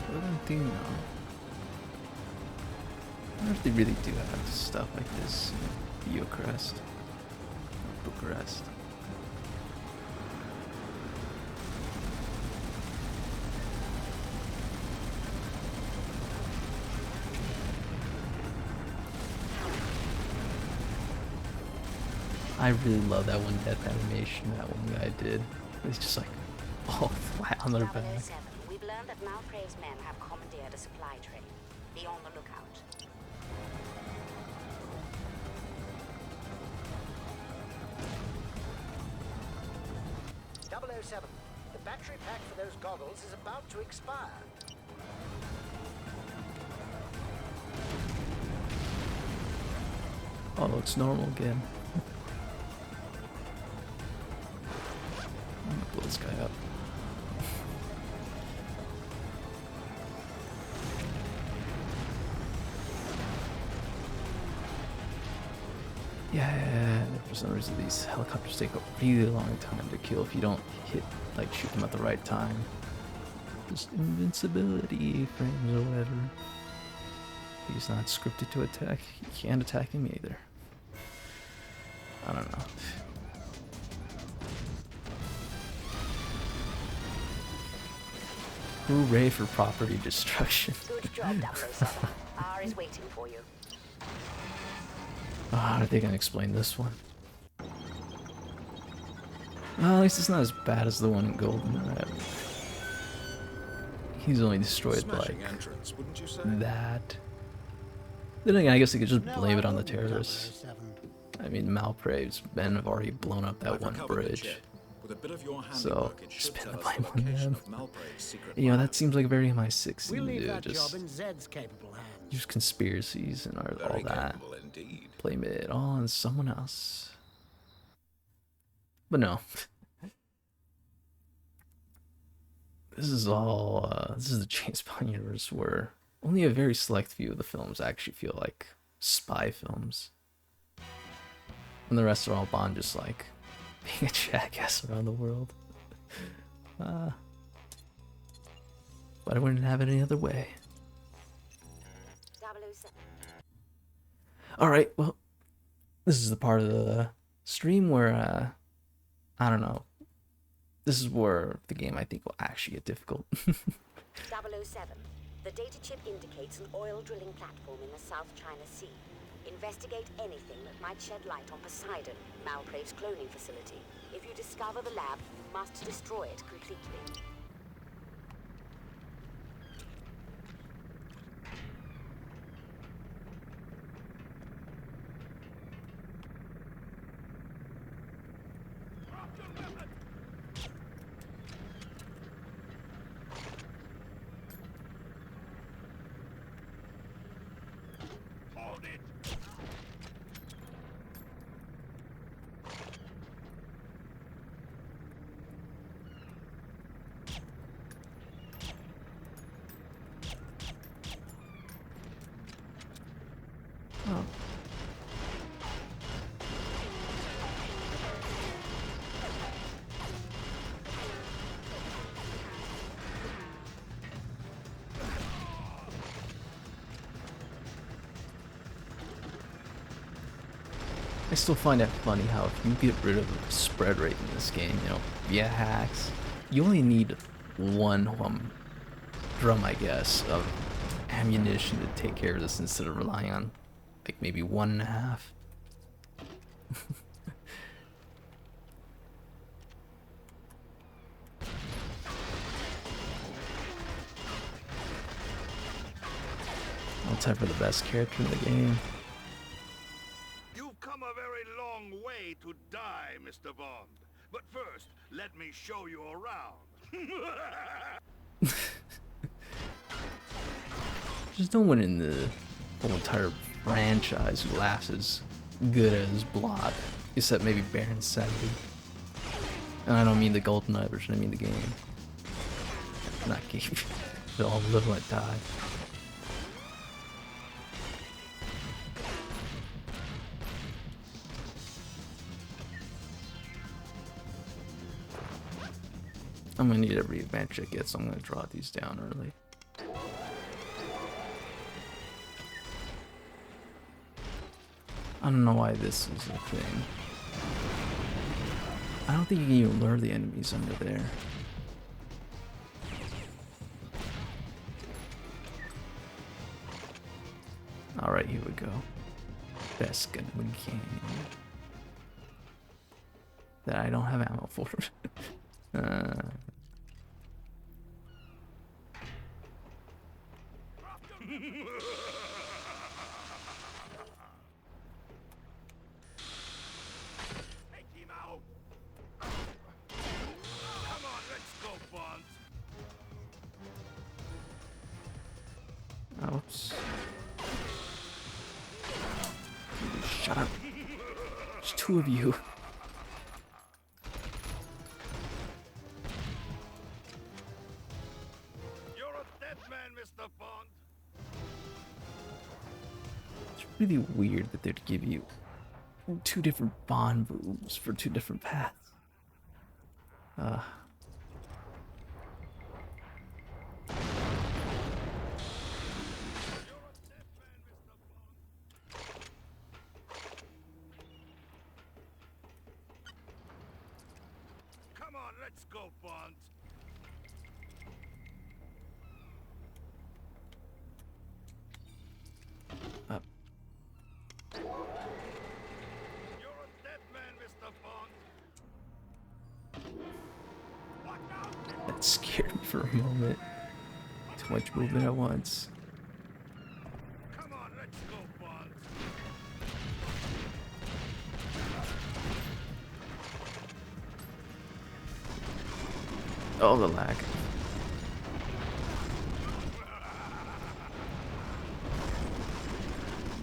What do I do now? I wonder if they really do have stuff like this in Bucharest. Bucharest. I really love that one death animation that one guy did. It's just like all flat on their back. 007, we've learned that Malprave's men have commandeered a supply train. Be on the lookout. The battery pack for those goggles is about to expire. Oh, it looks normal again. I'm gonna blow this guy up. Yeah, for some reason these helicopters take a really long time to kill if you don't shoot them at the right time. Just invincibility frames or whatever. He's not scripted to attack. You can't attack him either. I don't know. Hooray for property destruction. Good job, 007. R is waiting for you. How are they gonna explain this one? Well, at least it's not as bad as the one in Goldeneye. He's only destroyed Smashing like entrance, wouldn't you say? that. Then again, I guess they could just No, blame I it on the wouldn't, terrorists. 007. I mean, Malprave's men have already blown up that I've one recovered the bridge. chip. With a bit of your So, handiwork, it should spin tell the us blame on location them. of Malprave's secret You know, lab. that seems like a very MI6 We'll thing to leave do. that job Just in Zed's capable hands. use conspiracies and all Very that. capable indeed. Blame it all on someone else. But no. This is all, this is the James Bond universe where only a very select few of the films actually feel like spy films. And the rest are all Bond just like being a jackass around the world. But I wouldn't have it any other way. 007. Alright, well, this is the part of the stream where, I don't know. This is where the game I think will actually get difficult. 007. The data chip indicates an oil drilling platform in the South China Sea. Investigate anything that might shed light on Poseidon, Malprave's cloning facility. If you discover the lab, you must destroy it completely. I still find it funny how if you get rid of the spread rate in this game, you know, via hacks, you only need one drum, I guess, of ammunition to take care of this instead of relying on like maybe 1.5. All time for the best character in the game. You've come a very long way to die, Mr. Bond. But first, let me show you around. There's no one in the whole entire franchise who laughs as good as Block, except maybe Baron 70. And I don't mean the GoldenEye version, I mean the game. Not game. They all live and let die. I'm gonna need every advantage I get, so I'm gonna draw these down early. I don't know why this is a thing. I don't think you can even lure the enemies under there. Alright, here we go. Best gun we can. That I don't have ammo for. Take him out. Come on, let's go, Bond. Oops. Shut up. There's two of you. You're a dead man, Mr. Bond. It's really weird that they'd give you two different Bond moves for two different paths. Come on, let's go, Bond. Up. You're a dead man, Mr. Bond. Watch out! That scared me for a moment. Too much movement at once. Come on, let's go, Bond. Oh, the lag.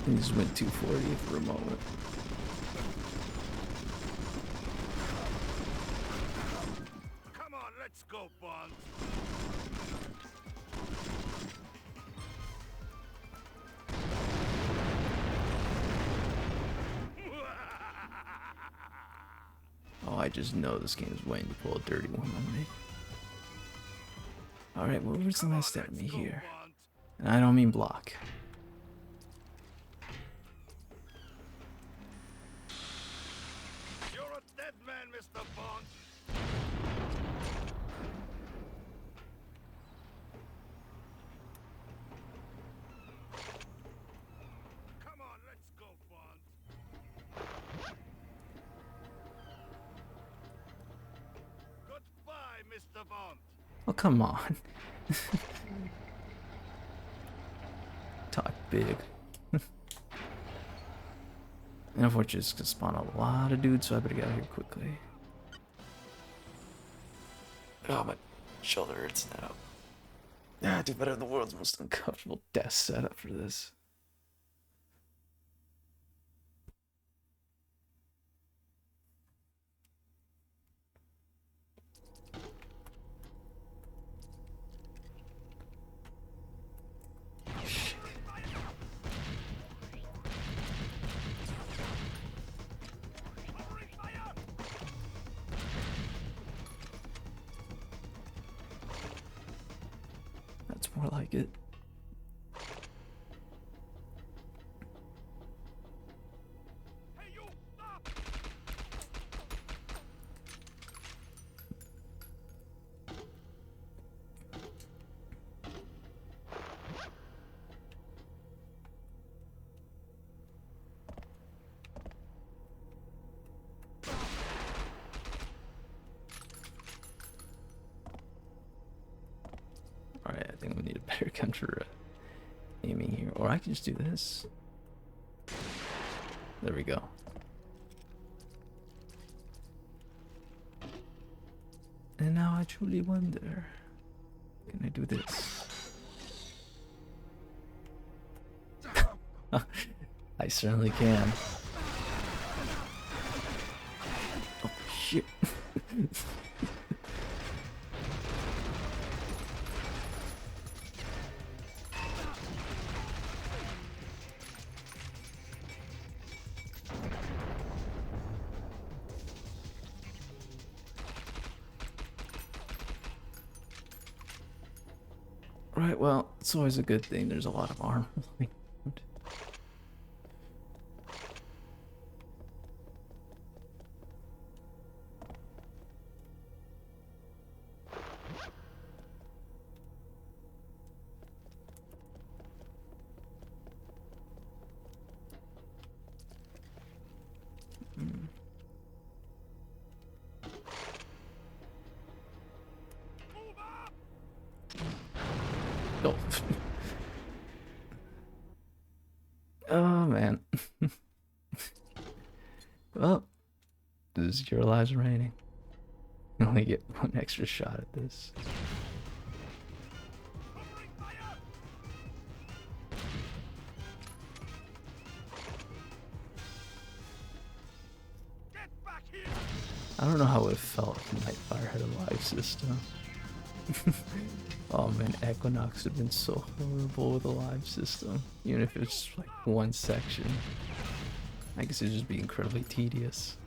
He just went 240 for a moment. Come on, let's go, Bond. Oh, I just know this game is waiting to pull a dirty one on me. Alright, well, where's the last enemy here? And I don't mean Block. You're a dead man, Mr. Bond. Come on, let's go, Bond. Goodbye, Mr. Bond. Oh, come on. Talk big. And unfortunately, it's gonna spawn a lot of dudes, so I better get out of here quickly. Oh, my shoulder hurts now. Ah, do better than the world's most uncomfortable death setup for this. That's more like it. Hey, you! better gun for aiming here. Or I can just do this. There we go. And now I truly wonder, can I do this? I certainly can. Oh shit. Right, well, it's always a good thing there's a lot of armor. Oh. Oh man. Well, this is your lives remaining. You only get one extra shot at this. I don't know how it felt if Nightfire had a live system. Oh man, Equinox would have been so horrible with a live system. Even if it's like one section. I guess it'd just be incredibly tedious.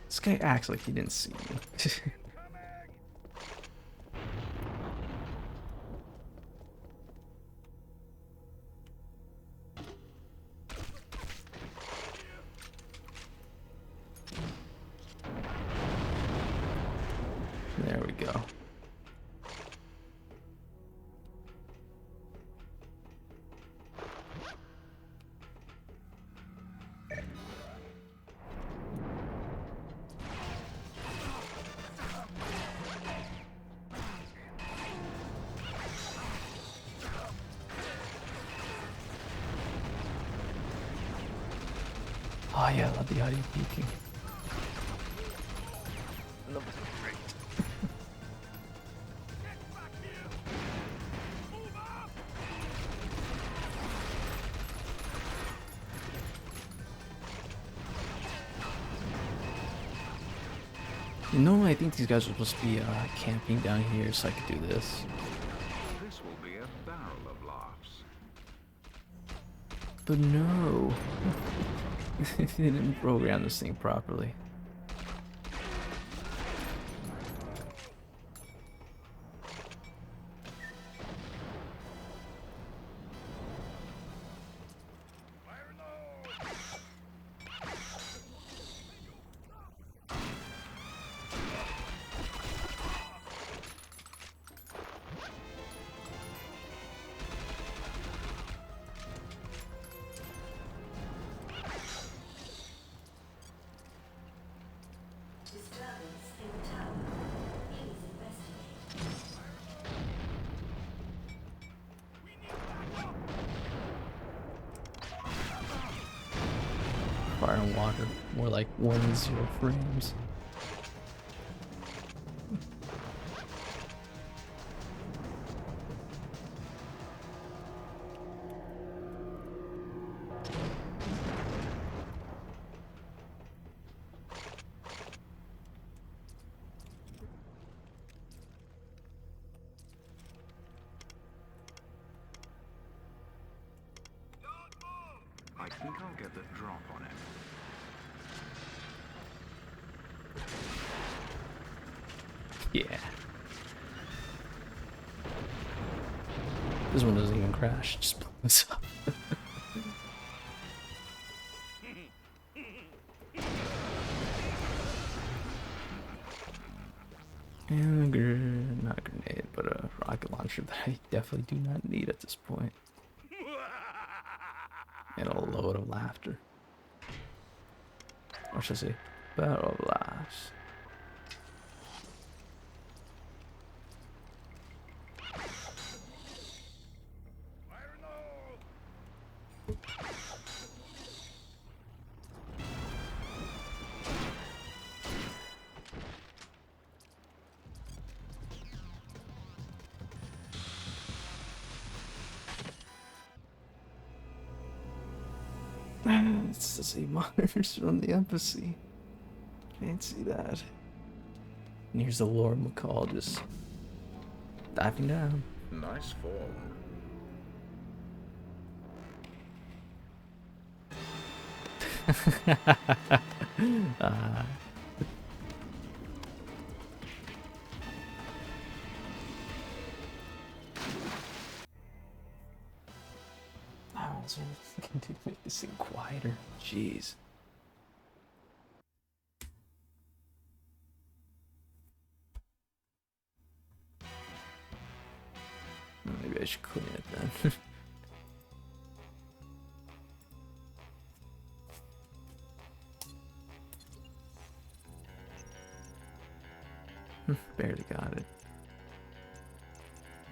This guy acts like he didn't see me. There we go. Oh yeah, I love the audio peeking. Normally I think these guys are supposed to be camping down here so I could do this. This will be a barrel of laughs. But no. They didn't program this thing properly. Disturbance in the tower. Please investigate. Fire and water, more like 1-0 frames. I think I'll get the drop on him. Yeah. This one doesn't even crash, just blows up. not a grenade, but a rocket launcher that I definitely do not need at this point. And a load of laughter. Or should I say, battle of laughs. It's to see monitors from the embassy. Can't see that. And here's the Lord McCall just diving down. Nice fall. So can do make this thing quieter. Jeez. Maybe I should clean it then. Barely got it.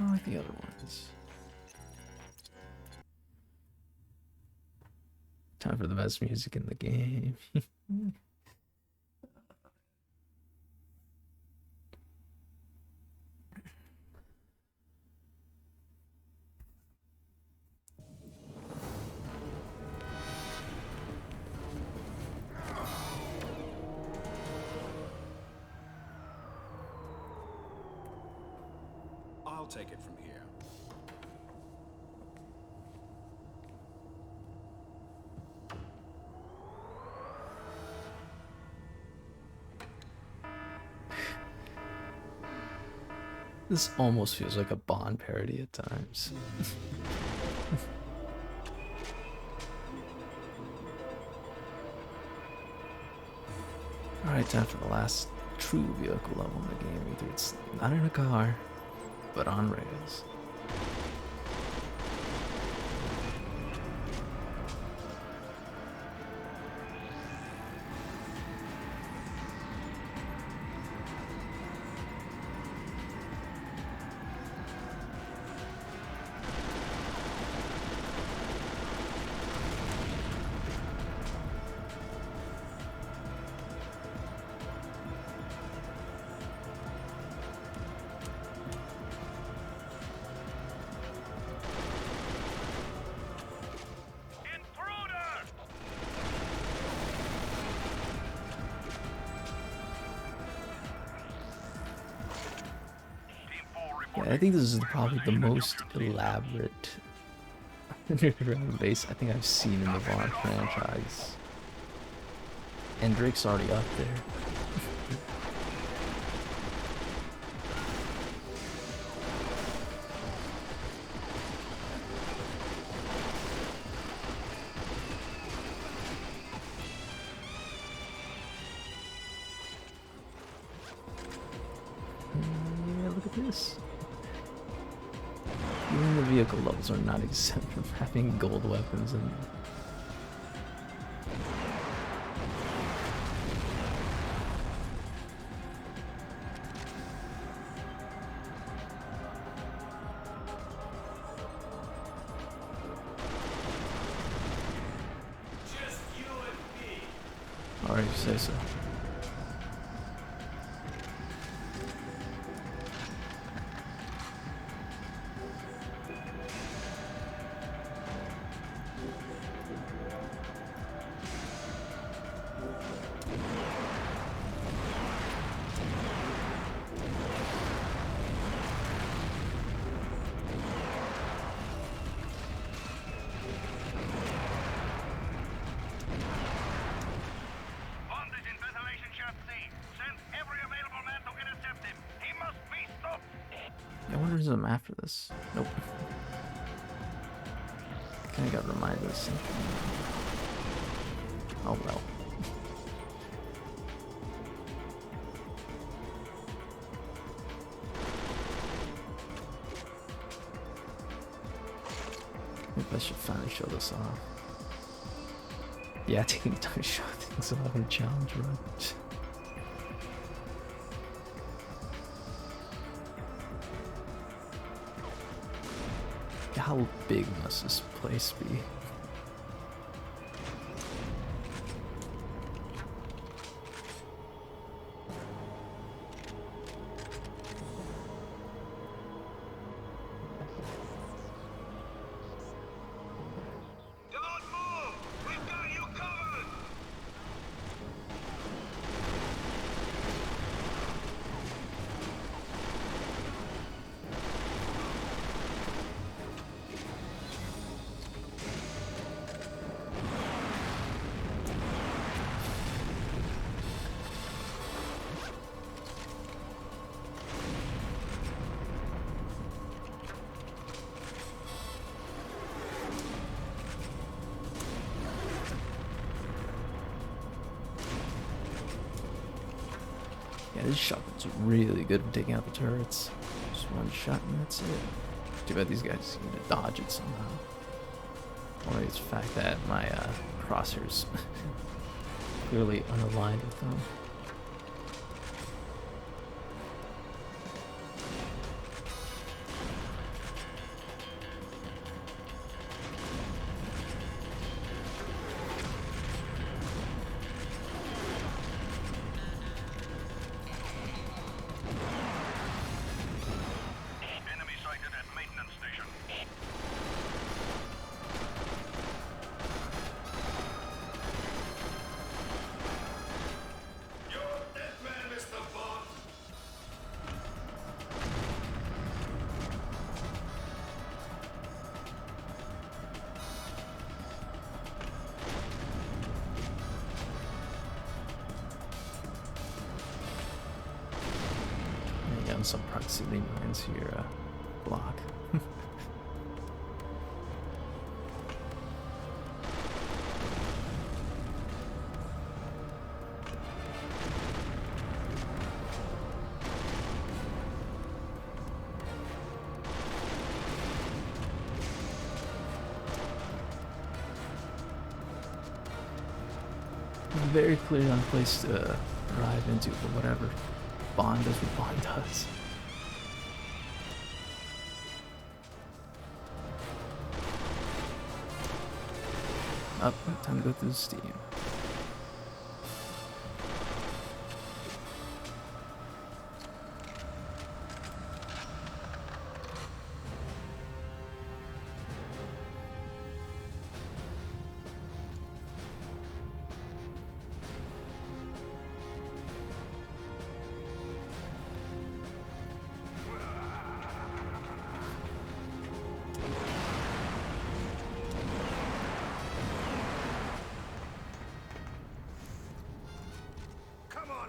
I like the other ones. Time for the best music in the game. I'll take it from here. This almost feels like a Bond parody at times. Alright, time for the last true vehicle level in the game. Either it's not in a car, but on rails. Yeah, I think this is probably the most elaborate underground base I think I've seen in the Bond franchise. And Drake's already up there. Yeah, look at this. Even the vehicle levels are not exempt from having gold weapons in them. Just you and me. Alright, you say so. I wonder if I'm after this. Nope. Kinda got reminded of something. Oh well. That should finally show this off. Yeah, taking time to show things off in a challenge run. How big must this place be? Yeah, this shotgun's really good for taking out the turrets. Just one shot and that's it. Too bad these guys seem to dodge it somehow. Or it's the fact that my crosshairs clearly unaligned with them. Some proximity mines here, block. Very clear on a place to arrive into, but whatever. Bond does what Bond does. Up, time to go through the steam.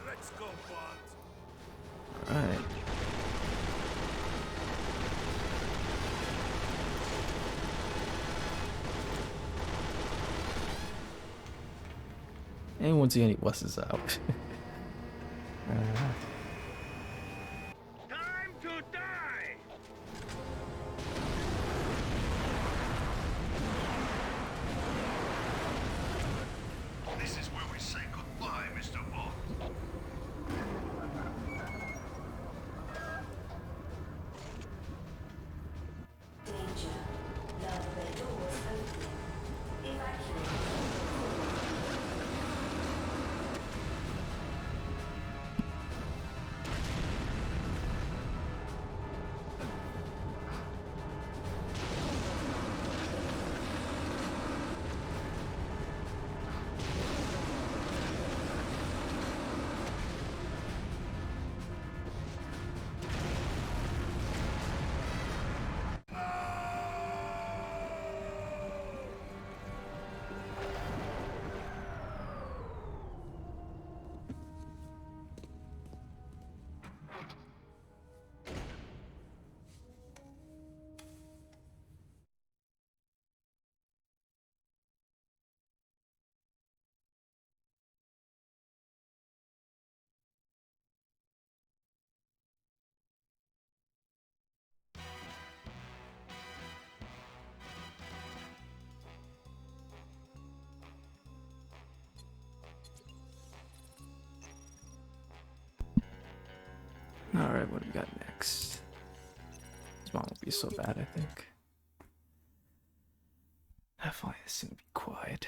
Let's go, Bond. Alright. Anyone see any Wesses out? Time to die! This is where we say goodbye, Mr. Bond. Danger. Love doors open. Evacuate. Alright, what do we got next? This one won't be so bad, I think. Definitely, this is gonna be quiet.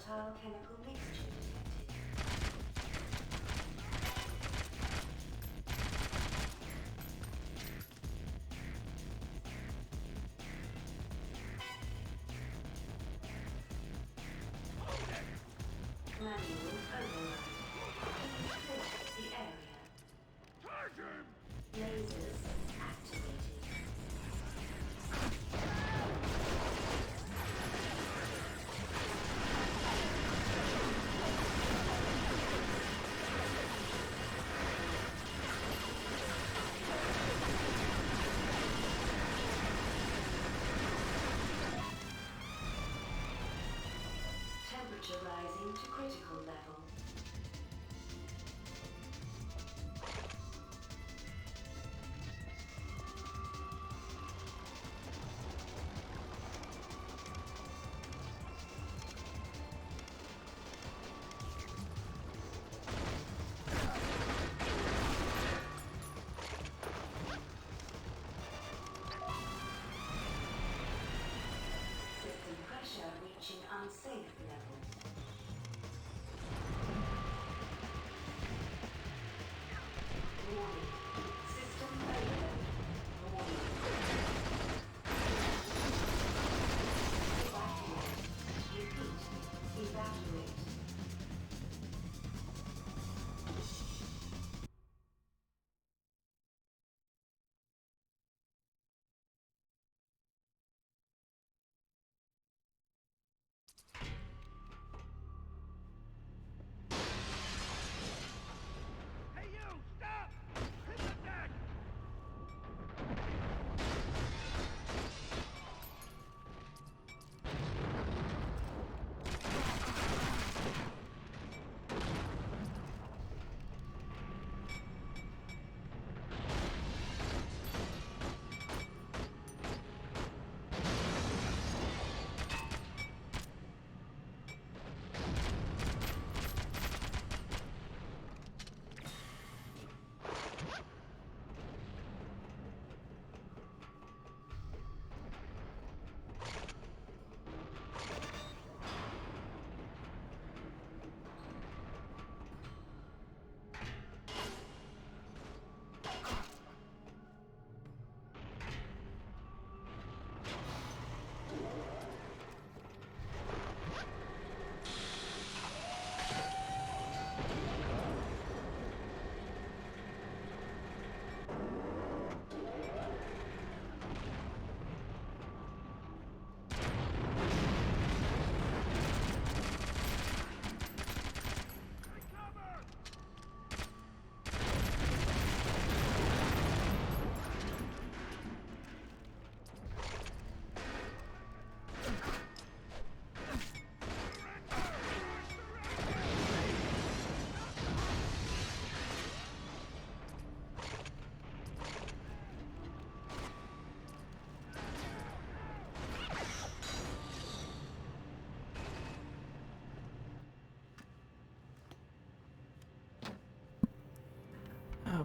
volatile chemical mixture detected. Manual override. Inflict the area. Charge him! Lasers activated. Temperature rising to critical level. System pressure reaching unsafe level. Warning. System overload. Warning. Evacuate. Repeat. Evacuate. Hey you! Stop! Hit the deck!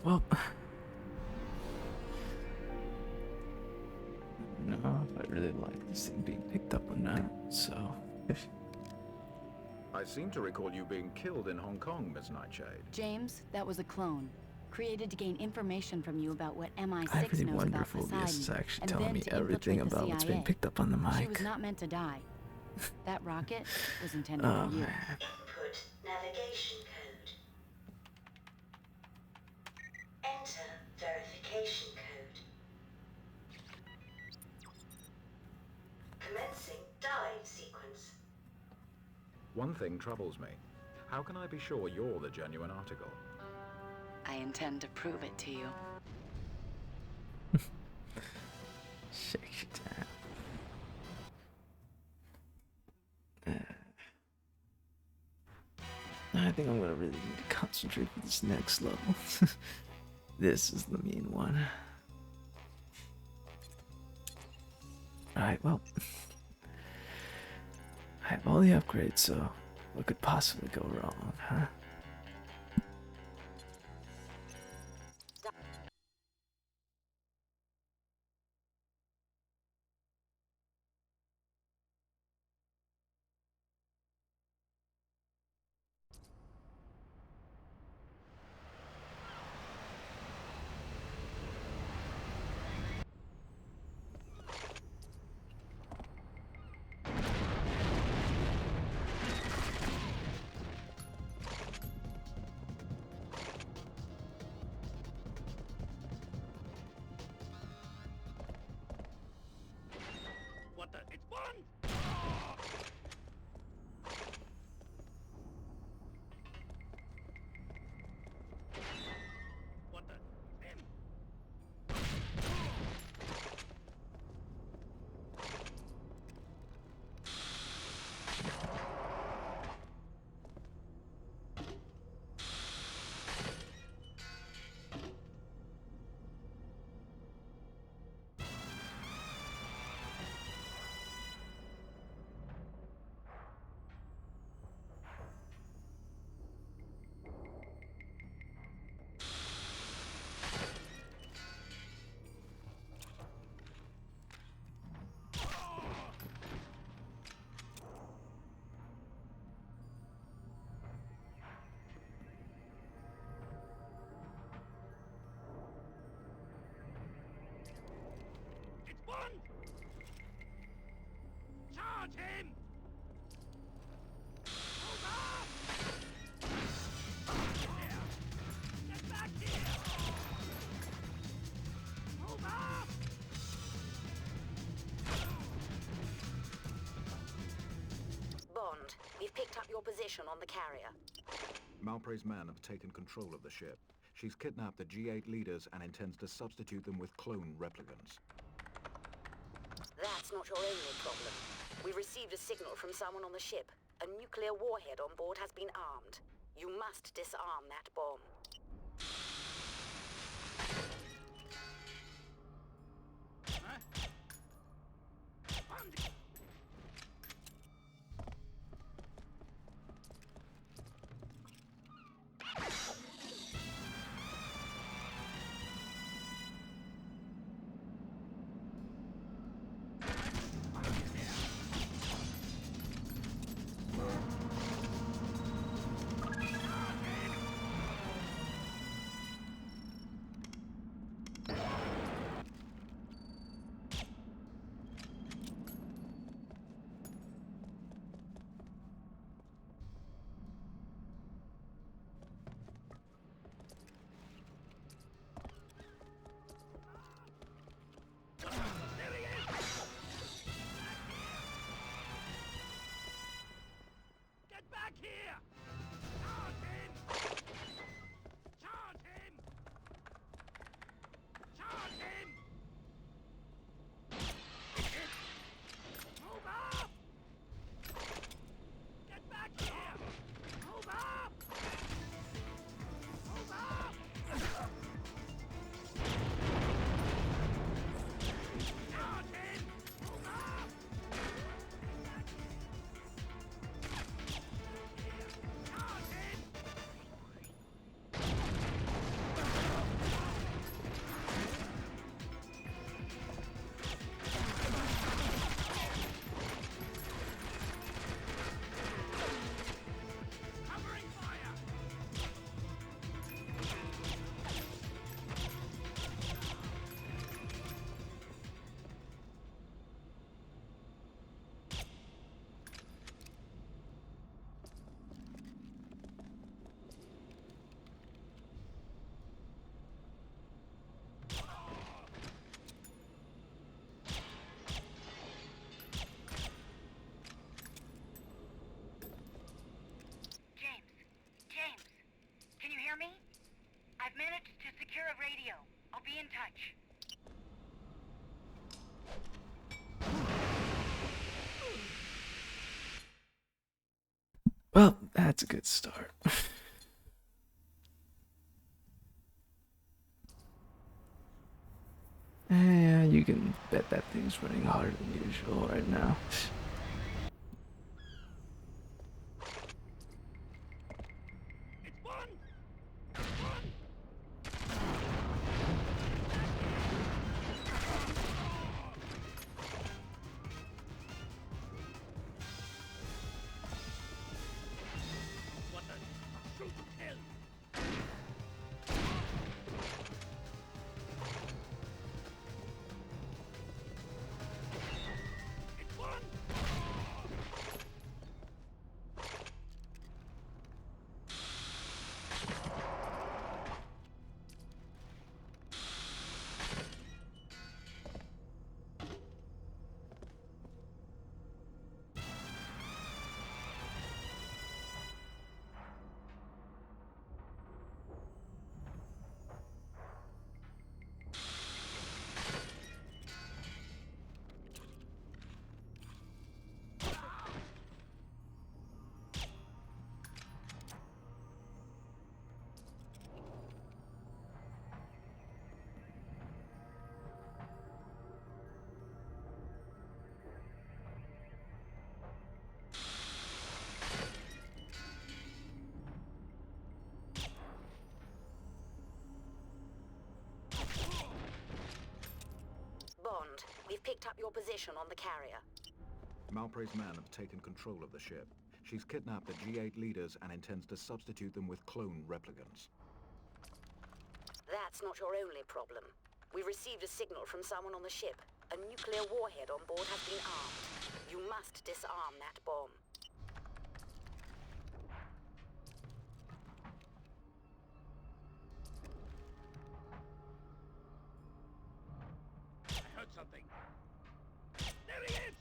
Well, I don't know if I really like this thing being picked up or not, so if I seem to recall you being killed in Hong Kong, Miss Nightshade. James, that was a clone. Created to gain information from you about what MI6 I really knows wonder about if OBS is Poseidon, actually and telling then me to everything infiltrate the about what's being CIA. picked up on the She mic. was not meant to die. That rocket was intended Oh for you. man. Input navigation code. Enter verification code. Commencing dive sequence. One thing troubles me. How can I be sure you're the genuine article? I intend to prove it to you. Shake it down. I think I'm gonna really need to concentrate for this next level. This is the mean one. Alright, well. I have all the upgrades, so what could possibly go wrong, huh? We've picked up your position on the carrier. Malprey's men have taken control of the ship. She's kidnapped the G8 leaders and intends to substitute them with clone replicants. That's not your only problem. We received a signal from someone on the ship. A nuclear warhead on board has been armed. You must disarm that bomb. Back here! Charge him! Charge him! Charge him! Move up! Get back here! Move up! Move up! Charge him! Move up! I've managed to secure a radio. I'll be in touch. Well, that's a good start. Yeah, you can bet that thing's running harder than usual right now. It's one! One! What the? Shoot! Hell! It's one! Bond, we've picked up your position on the carrier. Malprey's men have taken control of the ship. She's kidnapped the G8 leaders and intends to substitute them with clone replicants. That's not your only problem. We received a signal from someone on the ship. A nuclear warhead on board has been armed. You must disarm that bomb. I heard something. There he is!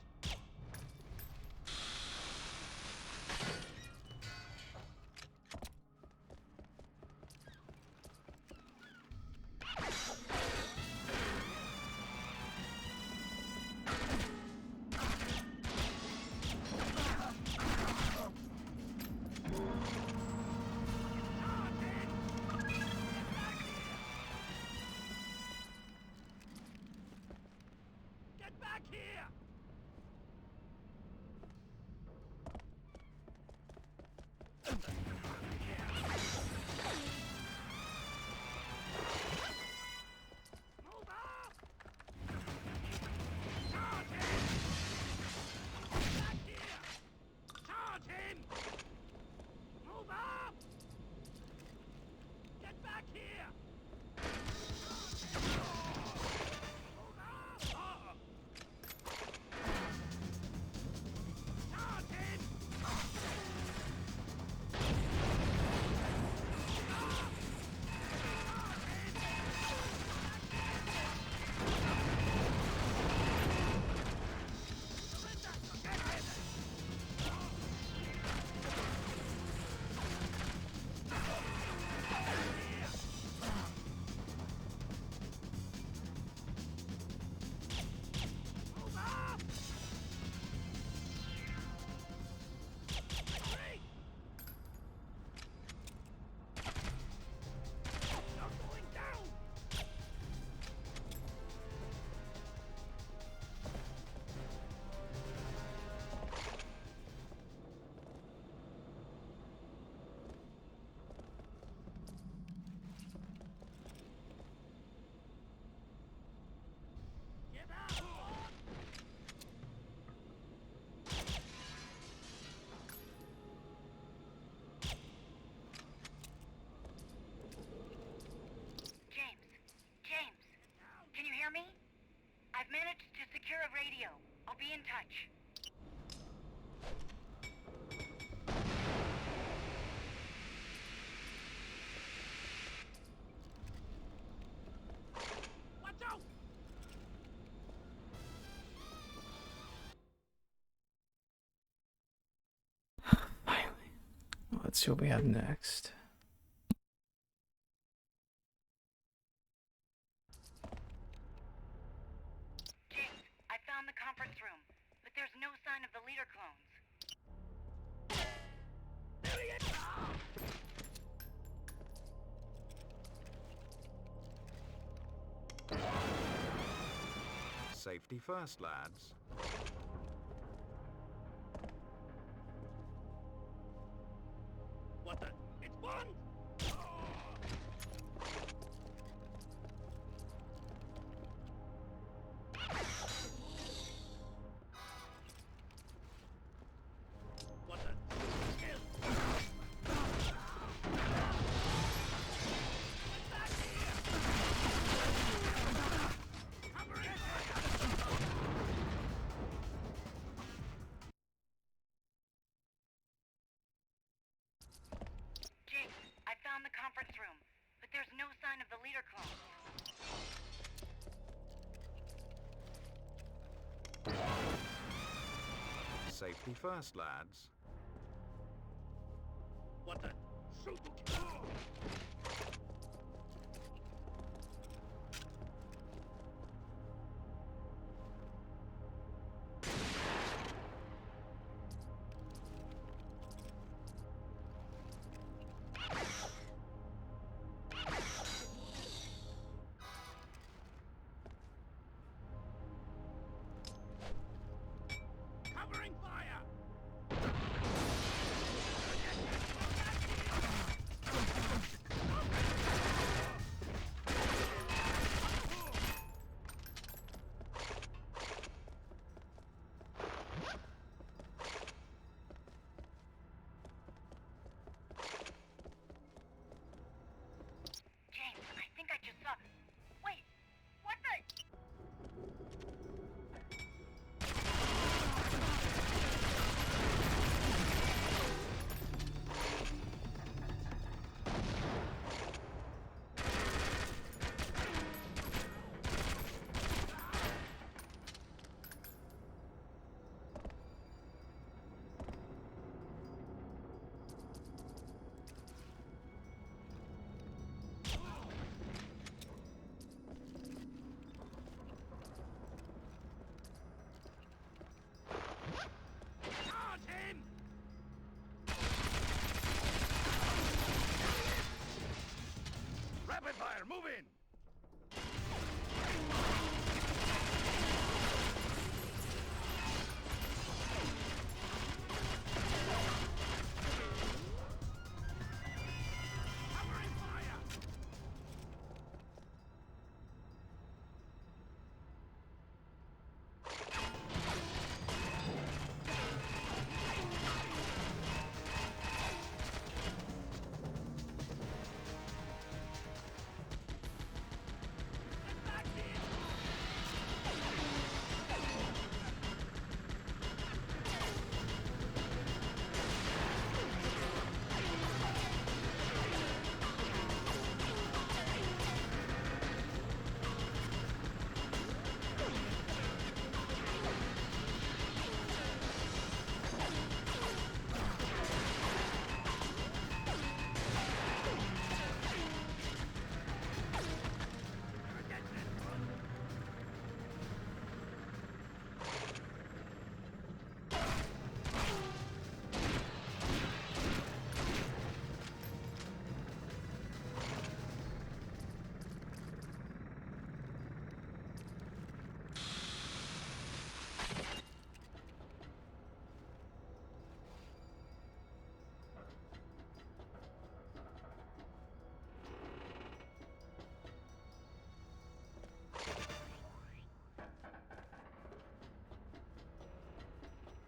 touch. Watch out! Finally. Well, let's see what we have next. James, I found the conference room, but there's no sign of the leader clones. Safety first, lads. What the? It's Bond! What the? James, I found the conference room, but there's no sign of the leader clones. Safety first, lads. What the? Shoot! Covering fire! James, I think I just saw... Wait, what the... Charge him! Rapid fire, move in! Covering fire!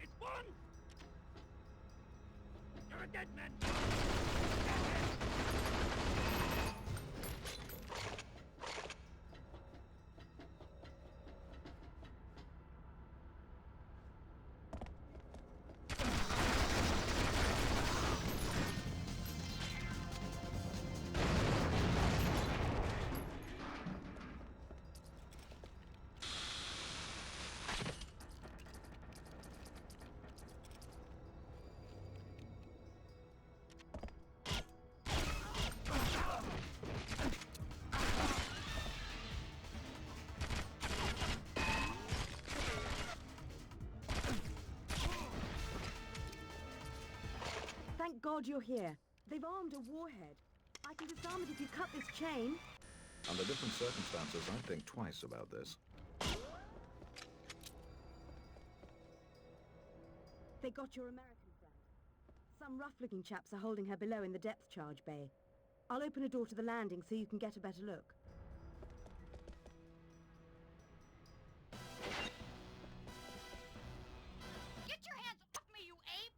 It's Bond! You're a dead man! God you're here. They've armed a warhead. I can disarm it if you cut this chain. Under different circumstances, I'd think twice about this. They got your American friend. Some rough-looking chaps are holding her below in the depth charge bay. I'll open a door to the landing so you can get a better look. Get your hands off me, you ape!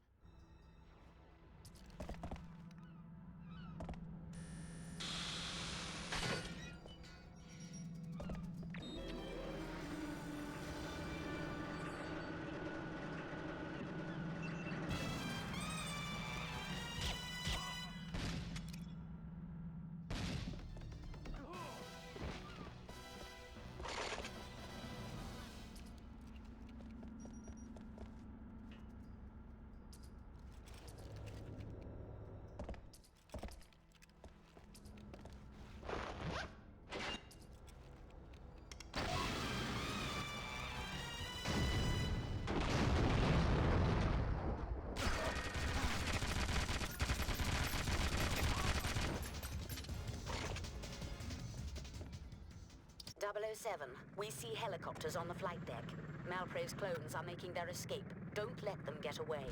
.007, we see helicopters on the flight deck. Malprave's clones are making their escape. Don't let them get away.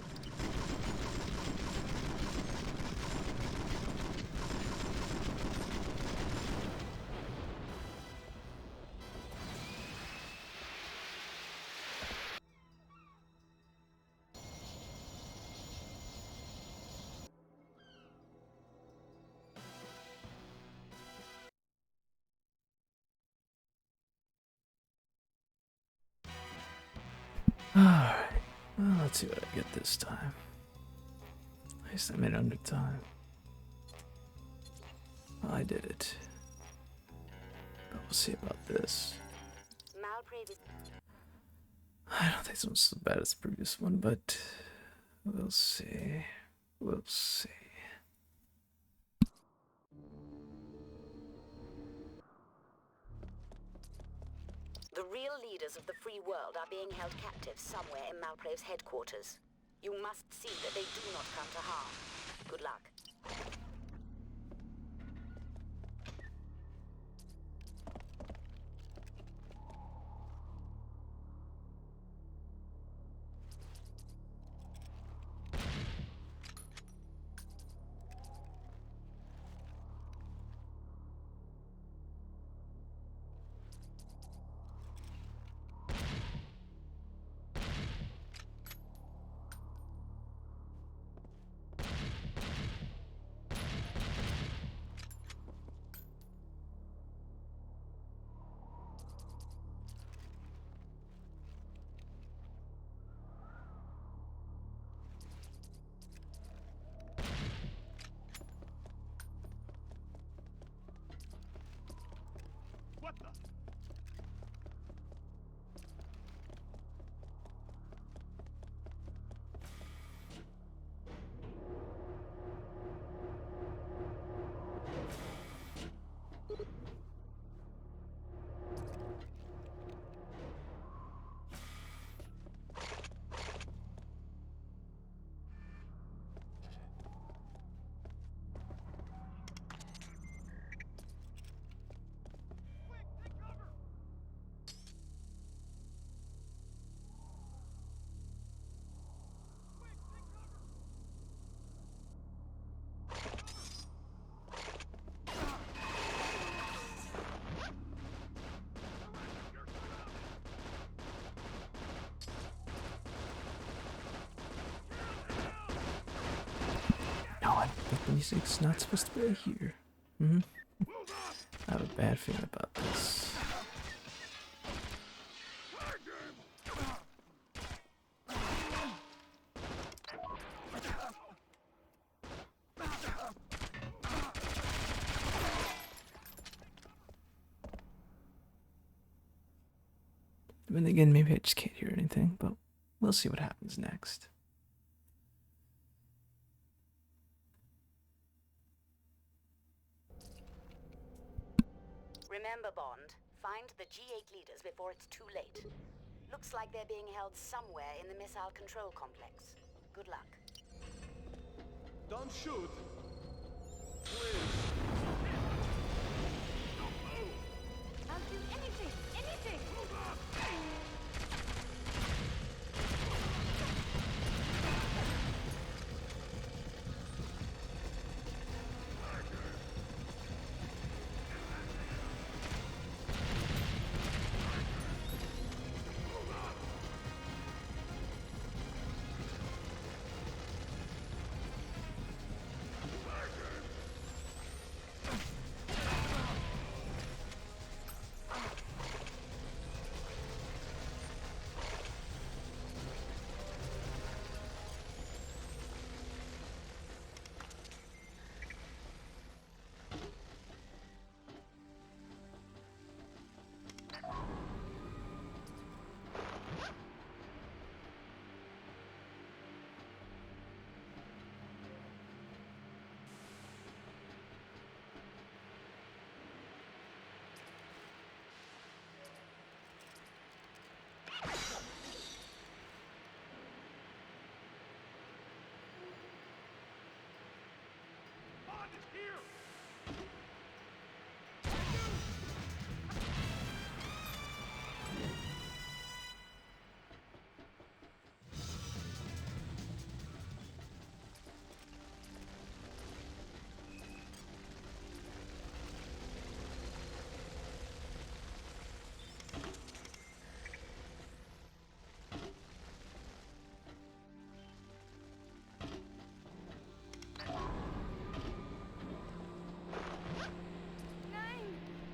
Alright, well, let's see what I get this time. At least I made it under time. Well, I did it. But we'll see about this. Malprave is... I don't think this one's so bad as the previous one, but we'll see. We'll see. The real leaders of the free world are being held captive somewhere in Malprave's headquarters. You must see that they do not come to harm. Good luck. What the? No, I think the music's not supposed to be here. I have a bad feeling about this. But then again, maybe I just can't hear anything, but we'll see what happens next. Remember, Bond, find the G8 leaders before it's too late. Looks like they're being held somewhere in the missile control complex. Good luck. Don't shoot. Please. I'll do anything, anything! Bond is here!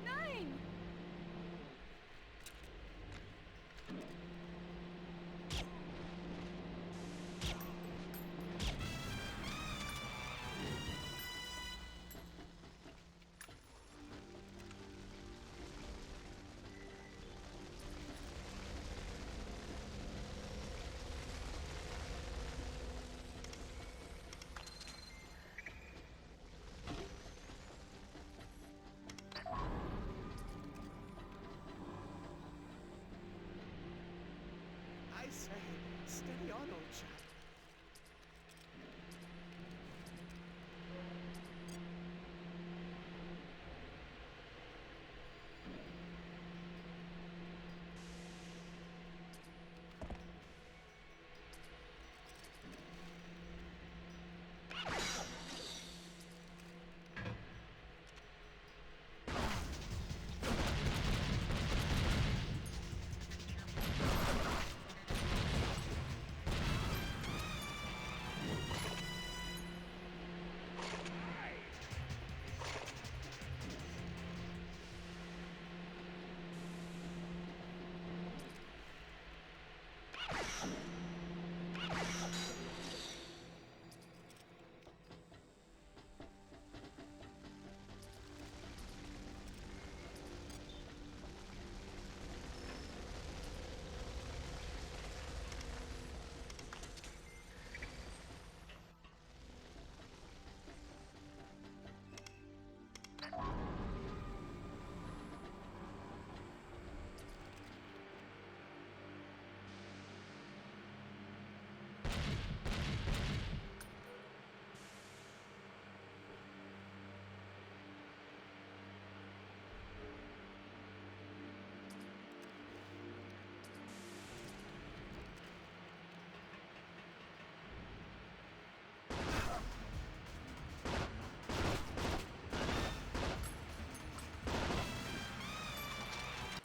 Nine! I say, steady on, old chap.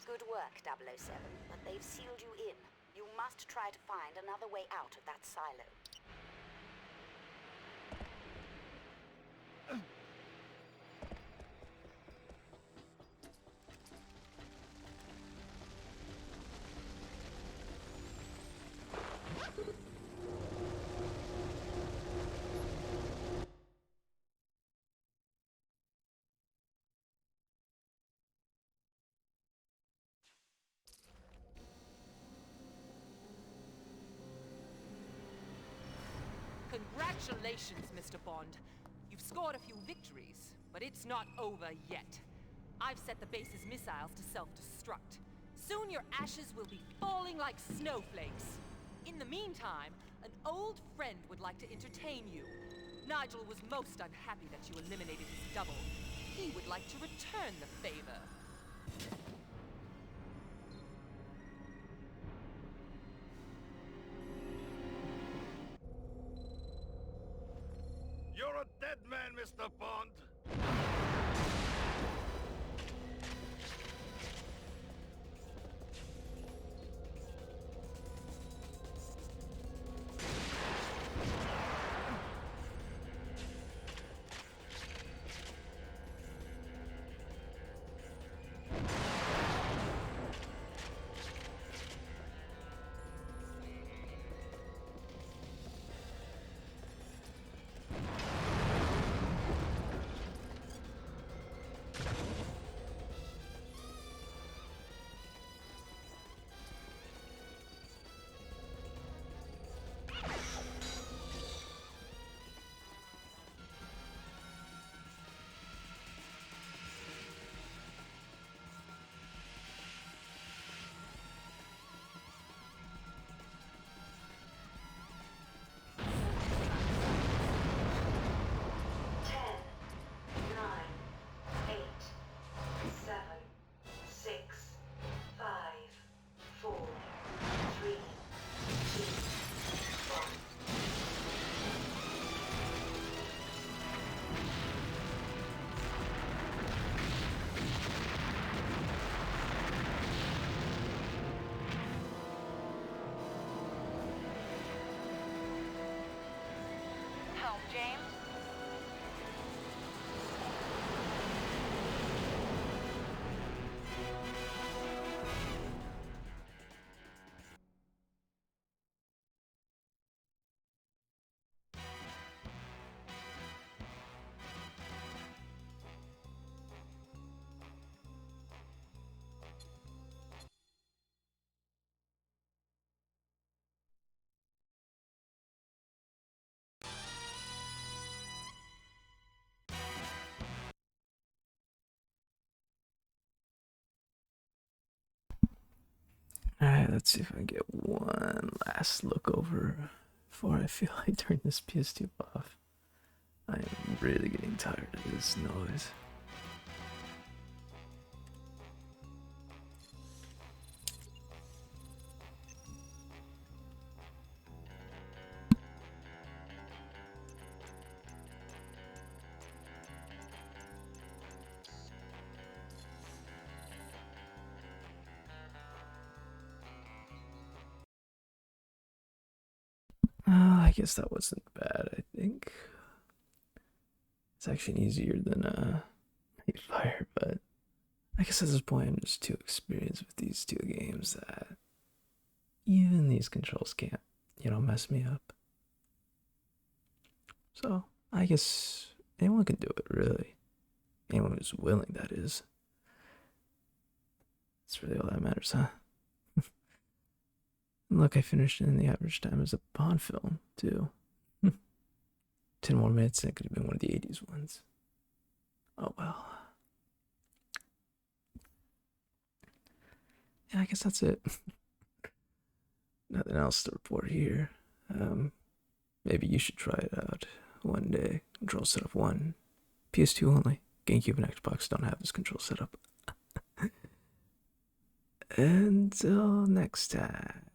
Good work, 007, but they've sealed you in. You must try to find another way out of that silo. Congratulations, Mr. Bond. You've scored a few victories, but it's not over yet. I've set the base's missiles to self-destruct. Soon your ashes will be falling like snowflakes. In the meantime, an old friend would like to entertain you. Nigel was most unhappy that you eliminated his double. He would like to return the favor. You're a dead man, Mr. Bond. Alright, let's see if I can get one last look over before I feel like turning this PS2 off. I am really getting tired of this noise. I guess that wasn't bad, I think. It's actually easier than Fire, but I guess at this point I'm just too experienced with these two games that even these controls can't, mess me up. So, I guess anyone can do it, really. Anyone who's willing, that is. That's really all that matters, huh? Look, I finished in the average time as a Bond film, too. 10 more minutes and it could have been one of the 80s ones. Oh well. Yeah, I guess that's it. Nothing else to report here. Maybe you should try it out one day. Control setup 1. PS2 only. GameCube and Xbox don't have this control setup. Until next time.